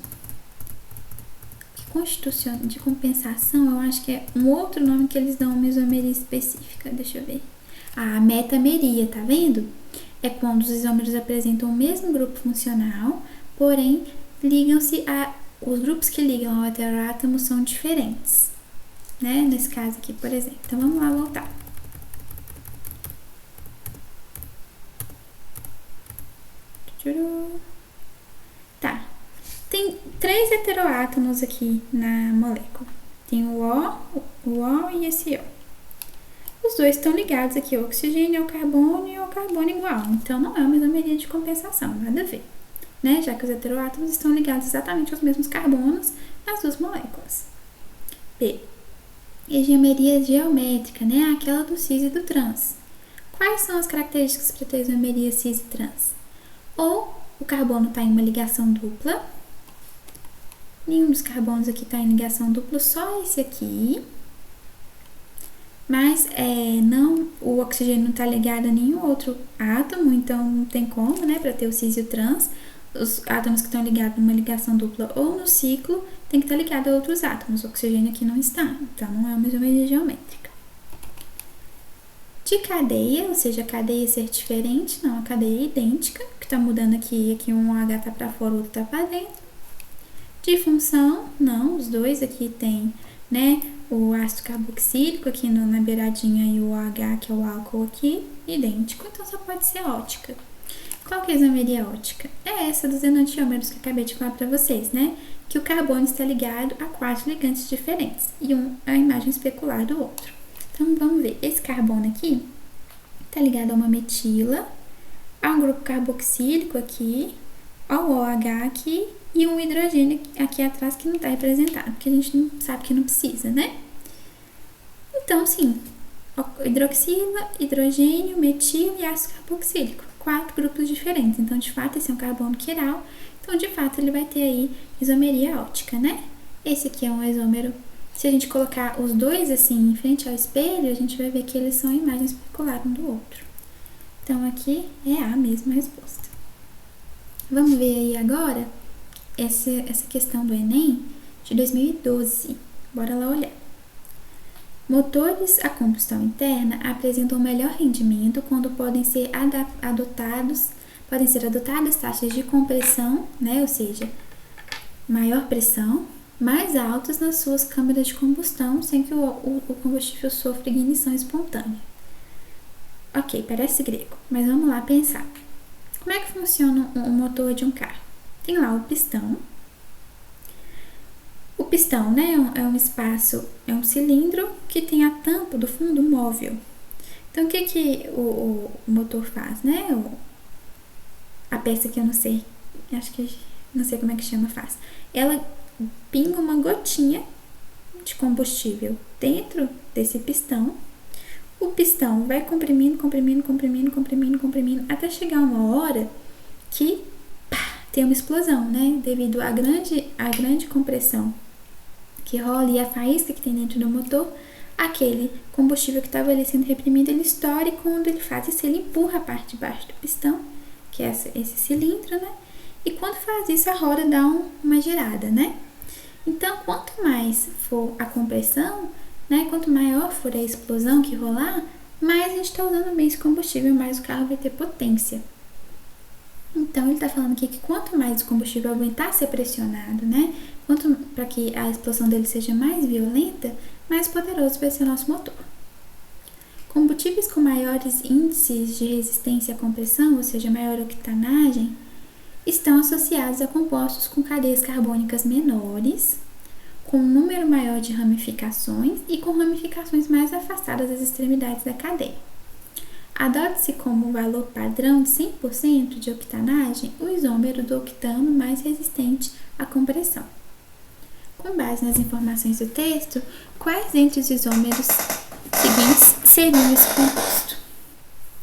[SPEAKER 1] Constitucional de compensação, eu acho que é um outro nome que eles dão uma isomeria específica, deixa eu ver. A metameria, tá vendo? É quando os isômeros apresentam o mesmo grupo funcional, porém, os grupos que ligam ao heteroátomo são diferentes, né? Nesse caso aqui, por exemplo. Então, vamos lá voltar. Tá. Tem 3 heteroátomos aqui na molécula. Tem o O e esse O. Os dois estão ligados aqui, o oxigênio ao carbono e ao carbono igual. Então, não é uma isomeria de compensação, nada a ver, né? Já que os heteroátomos estão ligados exatamente aos mesmos carbonos nas duas moléculas. B. Isomeria geométrica, né? Aquela do cis e do trans. Quais são as características para ter isomeria cis e trans? Ou o carbono está em uma ligação dupla. Nenhum dos carbonos aqui está em ligação dupla, só esse aqui. Mas o oxigênio não está ligado a nenhum outro átomo, então não tem como, né, para ter o cis e o trans. Os átomos que estão ligados numa ligação dupla ou no ciclo tem que estar ligado a outros átomos. O oxigênio aqui não está, então não é uma isomeria geométrica. De cadeia, ou seja, a cadeia ser diferente, não, a cadeia é idêntica, que está mudando aqui um OH está para fora, o outro está para dentro. De função, não, os dois aqui tem, né, o ácido carboxílico aqui na beiradinha e o OH, que é o álcool aqui, idêntico, então só pode ser ótica. Qual que é a isomeria ótica? É essa dos enantiômeros que eu acabei de falar para vocês, né, que o carbono está ligado a 4 ligantes diferentes, e um é a imagem especular do outro. Então, vamos ver. Esse carbono aqui tá ligado a uma metila, a um grupo carboxílico aqui, ao OH aqui e um hidrogênio aqui atrás que não tá representado, porque a gente não sabe que não precisa, né? Então, sim, hidroxila, hidrogênio, metila e ácido carboxílico. 4 grupos diferentes. Então, de fato, esse é um carbono quiral. Então, de fato, ele vai ter aí isomeria óptica, né? Esse aqui é um isômero. Se a gente colocar os dois assim em frente ao espelho, a gente vai ver que eles são imagens especulares um do outro. Então, aqui é a mesma resposta. Vamos ver aí agora essa questão do Enem de 2012. Bora lá olhar. Motores a combustão interna apresentam melhor rendimento quando podem ser adotadas taxas de compressão, né, ou seja, maior pressão, mais altas nas suas câmaras de combustão, sem que o combustível sofra ignição espontânea. Ok, parece grego, mas vamos lá pensar. Como é que funciona o motor de um carro? Tem lá o pistão. O pistão, né, é um espaço, é um cilindro que tem a tampa do fundo móvel. Então, o que o motor faz, né? A peça que eu não sei, acho que não sei como é que chama, faz. Ela pinga uma gotinha de combustível dentro desse pistão. O pistão vai comprimindo, até chegar uma hora que tem uma explosão, né? Devido à grande compressão que rola e a faísca que tem dentro do motor, aquele combustível que estava ali sendo reprimido, ele estoura, e quando ele faz isso, ele empurra a parte de baixo do pistão, que é esse cilindro, né? E quando faz isso, a roda dá uma girada, né? Então, quanto mais for a compressão, né? Quanto maior for a explosão que rolar, mais a gente está usando bem esse combustível, mais o carro vai ter potência. Então, ele está falando aqui que quanto mais o combustível aguentar ser pressionado, né? Para que a explosão dele seja mais violenta, mais poderoso vai ser o nosso motor. Combustíveis com maiores índices de resistência à compressão, ou seja, maior octanagem, estão associados a compostos com cadeias carbônicas menores, com um número maior de ramificações e com ramificações mais afastadas das extremidades da cadeia. Adota-se como valor padrão de 100% de octanagem o isômero do octano mais resistente à compressão. Com base nas informações do texto, quais entre os isômeros seguintes seriam esse composto?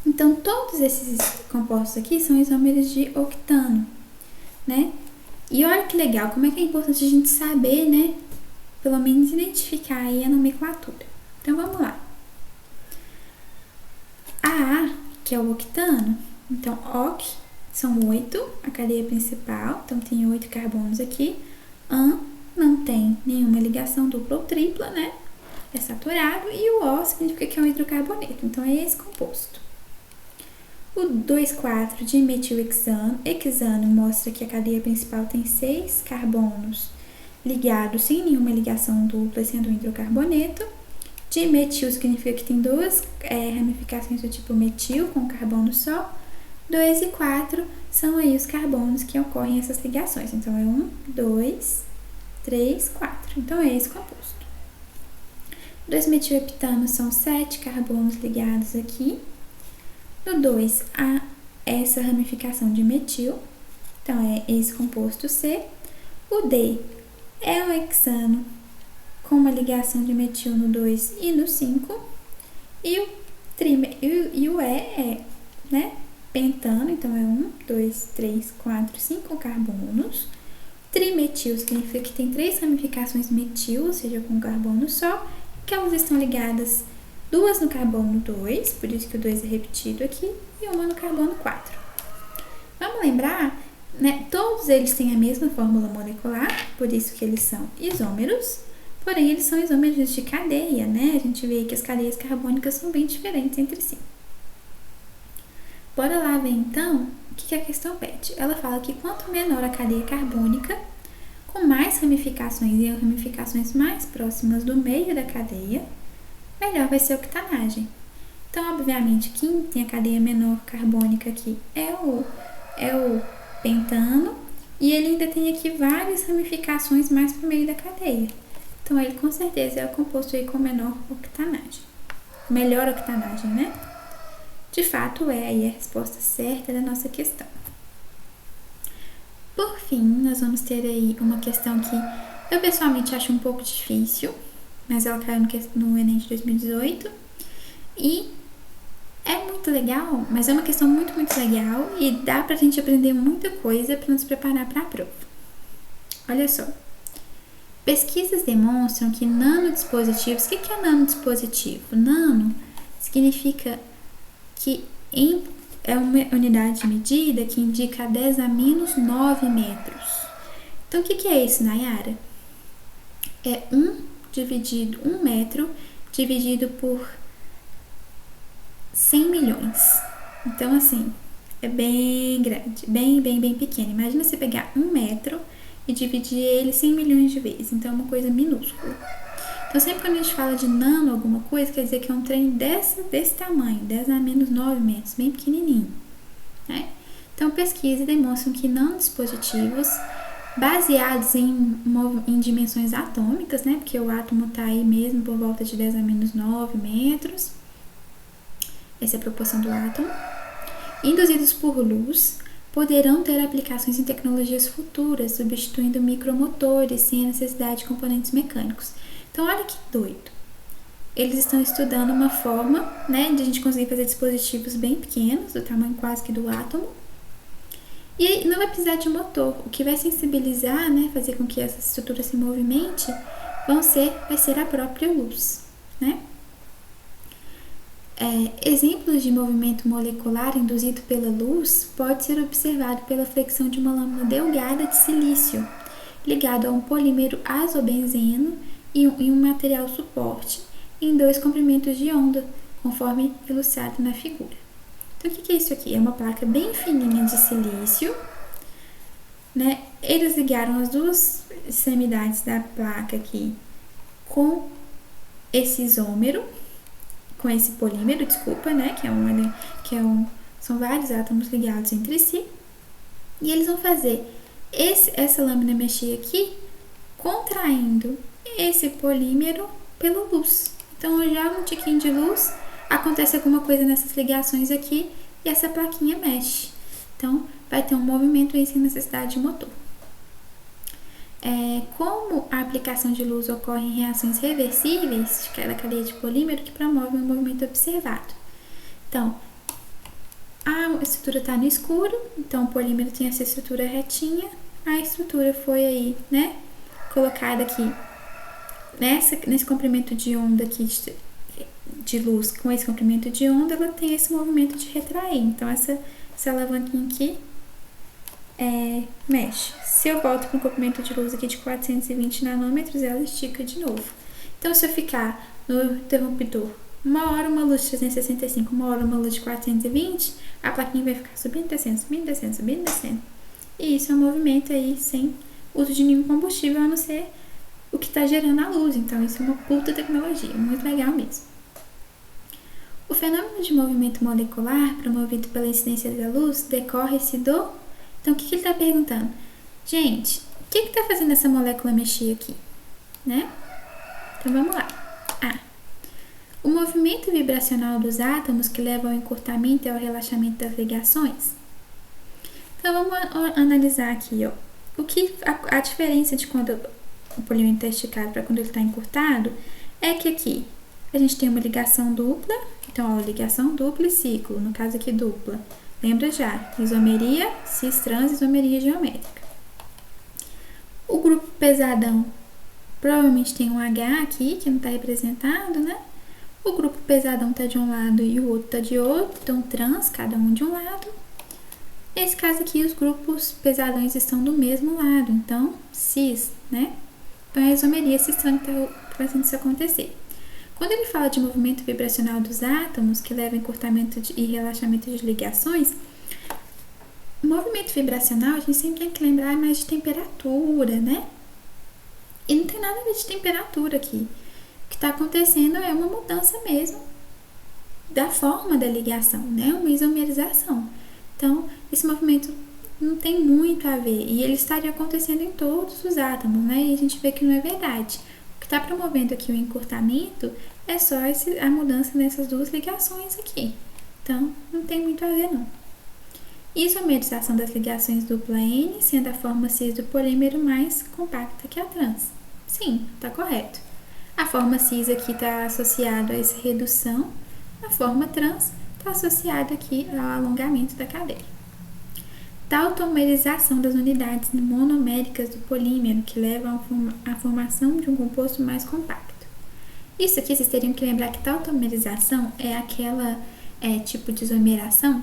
[SPEAKER 1] Então, todos esses compostos aqui são isômeros de octano, né? E olha que legal, como é que é importante a gente saber, né? Pelo menos identificar aí a nomenclatura. Então, vamos lá. A, que é o octano, então, oc, são 8, a cadeia principal, então tem 8 carbonos aqui. An, não tem nenhuma ligação dupla ou tripla, né? É saturado. E o O significa que é um hidrocarboneto, então é esse composto. O 2,4 de metilhexano, hexano, mostra que a cadeia principal tem 6 carbonos ligados sem nenhuma ligação dupla, sendo um hidrocarboneto. Dimetil significa que tem 2 ramificações do tipo metil, com carbono só. 2 e 4 são aí os carbonos que ocorrem essas ligações. Então, é 1, 2, 3, 4. Então, é esse composto. 2-metilheptano são 7 carbonos ligados aqui. No 2, há essa ramificação de metil. Então, é esse composto C. O D é o hexano, com uma ligação de metil no 2 e no 5, e o E é, né, pentano, então é 1, 2, 3, 4, 5 carbonos. Trimetil significa que tem 3 ramificações metil, ou seja, com um carbono só, que elas estão ligadas 2 no carbono 2, por isso que o 2 é repetido aqui, e uma no carbono 4. Vamos lembrar, né, todos eles têm a mesma fórmula molecular, por isso que eles são isômeros. Porém, eles são isômeros de cadeia, né? A gente vê que as cadeias carbônicas são bem diferentes entre si. Bora lá ver, então, o que a questão pede. Ela fala que quanto menor a cadeia carbônica, com mais ramificações e ramificações mais próximas do meio da cadeia, melhor vai ser a octanagem. Então, obviamente, quem tem a cadeia menor carbônica aqui é o pentano, e ele ainda tem aqui várias ramificações mais para o meio da cadeia. Então, ele com certeza é o composto aí com menor octanagem. melhora a octanagem, né? De fato, é aí a resposta certa da nossa questão. Por fim, nós vamos ter aí uma questão que eu pessoalmente acho um pouco difícil, mas ela caiu no Enem de 2018 e é muito legal, mas é uma questão muito, muito legal e dá pra gente aprender muita coisa para nos preparar para a prova. Olha só. Pesquisas demonstram que nanodispositivos... O que é nanodispositivo? Nano significa que é uma unidade de medida que indica 10 a menos 9 metros. Então, o que é isso, Nayara? É 1 metro dividido por 100 milhões. Então, assim, é bem grande, bem pequeno. Imagina você pegar 1 metro e dividir ele 100 milhões de vezes. Então, é uma coisa minúscula. Então, sempre quando a gente fala de nano alguma coisa, quer dizer que é um trem desse tamanho, 10 a menos 9 metros, bem pequenininho, né? Então, pesquisas demonstram que nanodispositivos baseados em dimensões atômicas, né? Porque o átomo está aí mesmo por volta de 10 a menos 9 metros. Essa é a proporção do átomo. Induzidos por luz, poderão ter aplicações em tecnologias futuras, substituindo micromotores sem a necessidade de componentes mecânicos. Então, olha que doido. Eles estão estudando uma forma, né, de a gente conseguir fazer dispositivos bem pequenos, do tamanho quase que do átomo. E não vai precisar de motor. O que vai sensibilizar, né, fazer com que essa estrutura se movimente, vai ser a própria luz, né? Exemplos de movimento molecular induzido pela luz pode ser observado pela flexão de uma lâmina delgada de silício, ligado a um polímero azobenzeno e um material suporte em 2 comprimentos de onda, conforme ilustrado na figura. Então, o que é isso aqui? É uma placa bem fininha de silício, né? Eles ligaram as 2 extremidades da placa aqui com esse isômero, com esse polímero, né? São vários átomos ligados entre si. E eles vão fazer essa lâmina mexer aqui, contraindo esse polímero pela luz. Então, eu jogo um tiquinho de luz, acontece alguma coisa nessas ligações aqui e essa plaquinha mexe. Então, vai ter um movimento aí sem necessidade de motor. Como a aplicação de luz ocorre em reações reversíveis de cada cadeia de polímero que promove um movimento observado. Então, a estrutura está no escuro, então o polímero tem essa estrutura retinha, a estrutura foi aí, né, colocada aqui nesse comprimento de onda aqui de luz, com esse comprimento de onda, ela tem esse movimento de retrair. Então, essa alavanquinha aqui mexe. Se eu volto para um comprimento de luz aqui de 420 nanômetros, ela estica de novo. Então, se eu ficar no interruptor 1 hora uma luz de 365, 1 hora uma luz de 420, a plaquinha vai ficar subindo, descendo, subindo, descendo, subindo, descendo. E isso é um movimento aí sem uso de nenhum combustível, a não ser o que está gerando a luz. Então, isso é uma puta tecnologia, muito legal mesmo. O fenômeno de movimento molecular promovido pela incidência da luz decorre-se do... Então, o que ele está perguntando? Gente, o que está fazendo essa molécula mexer aqui? Né? Então, vamos lá. O movimento vibracional dos átomos que leva ao encurtamento e ao relaxamento das ligações. Então, vamos analisar aqui, ó. A diferença de quando o polímero está esticado para quando ele está encurtado é que aqui a gente tem uma ligação dupla. Então, ó, ligação dupla e ciclo, no caso aqui dupla. Lembra já, isomeria, cis-trans, isomeria geométrica. O grupo pesadão provavelmente tem um H aqui, que não está representado, né? O grupo pesadão está de um lado e o outro está de outro, então trans, cada um de um lado. Nesse caso aqui, os grupos pesadões estão do mesmo lado, então cis, né? Então, é a isomeria cis-trans que está fazendo isso acontecer. Quando ele fala de movimento vibracional dos átomos, que leva a encurtamento e relaxamento de ligações, o movimento vibracional a gente sempre tem que lembrar mais de temperatura, né? E não tem nada a ver de temperatura aqui. O que está acontecendo é uma mudança mesmo da forma da ligação, né? Uma isomerização. Então, esse movimento não tem muito a ver. E ele estaria acontecendo em todos os átomos, né? E a gente vê que não é verdade. O que está promovendo aqui o encurtamento é só a mudança nessas duas ligações aqui. Então, não tem muito a ver, não. Isomerização das ligações dupla N, sendo a forma cis do polímero mais compacta que a trans. Sim, tá correto. A forma cis aqui está associada a essa redução, a forma trans está associada aqui ao alongamento da cadeia. Tautomerização das unidades monoméricas do polímero, que levam à formação de um composto mais compacto. Isso aqui vocês teriam que lembrar que tautomerização é aquela tipo de isomeração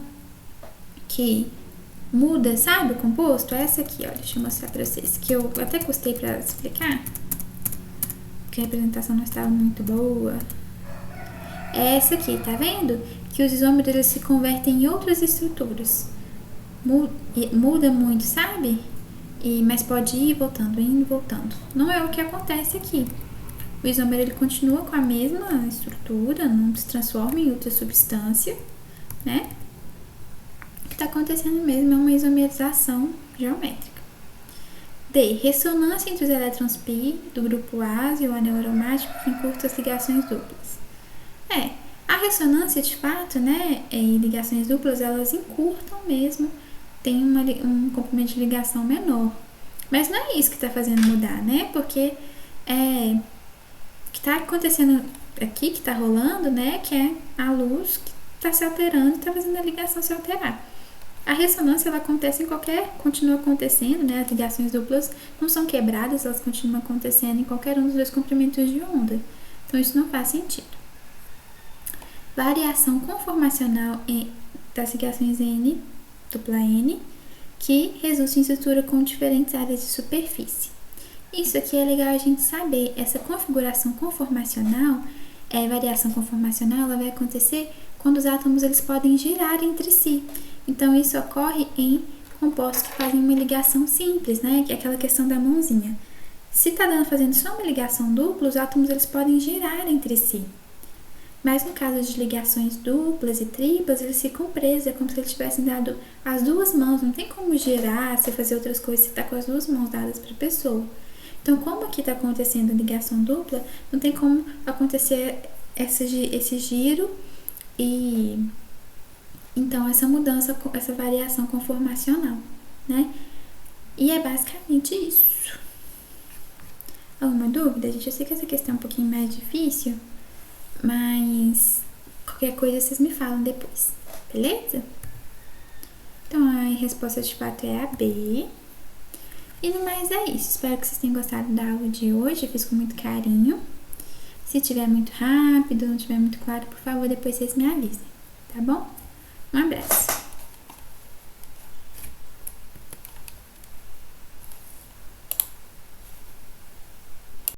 [SPEAKER 1] que muda, sabe, o composto? Essa aqui, ó, deixa eu mostrar pra vocês, que eu até custei pra explicar, porque a representação não estava muito boa. É essa aqui, tá vendo? Que os isômeros eles se convertem em outras estruturas. Muda muito, sabe? Mas pode ir voltando, indo e voltando. Não é o que acontece aqui. O isômero ele continua com a mesma estrutura, não se transforma em outra substância, né? O que está acontecendo mesmo é uma isomerização geométrica. D. Ressonância entre os elétrons π do grupo A e o anel aromático que encurta as ligações duplas. A ressonância, de fato, né, e ligações duplas, elas encurtam mesmo, tem um comprimento de ligação menor. Mas não é isso que está fazendo mudar, né? Porque o que está acontecendo aqui, que está rolando, né, que é a luz que está se alterando e está fazendo a ligação se alterar. A ressonância, ela acontece continua acontecendo, né? As ligações duplas não são quebradas, elas continuam acontecendo em qualquer um dos dois comprimentos de onda. Então, isso não faz sentido. Variação conformacional das ligações N, dupla N, que resulta em estrutura com diferentes áreas de superfície. Isso aqui é legal a gente saber. Essa configuração conformacional, variação conformacional, ela vai acontecer quando os átomos eles podem girar entre si. Então, isso ocorre em compostos que fazem uma ligação simples, né? Que é aquela questão da mãozinha. Se está fazendo só uma ligação dupla, os átomos eles podem girar entre si. Mas no caso de ligações duplas e triplas, eles ficam presos, é como se eles tivessem dado as duas mãos. Não tem como girar, você fazer outras coisas, você está com as duas mãos dadas para a pessoa. Então, como aqui está acontecendo a ligação dupla, não tem como acontecer esse giro e então essa mudança, essa variação conformacional, né? E é basicamente isso. Alguma dúvida, gente? Eu sei que essa questão é um pouquinho mais difícil, mas qualquer coisa vocês me falam depois, beleza? Então a resposta de fato é a B. E no mais é isso. Espero que vocês tenham gostado da aula de hoje. Eu fiz com muito carinho. Se tiver muito rápido, não tiver muito claro, por favor, depois vocês me avisem, tá bom? Um abraço!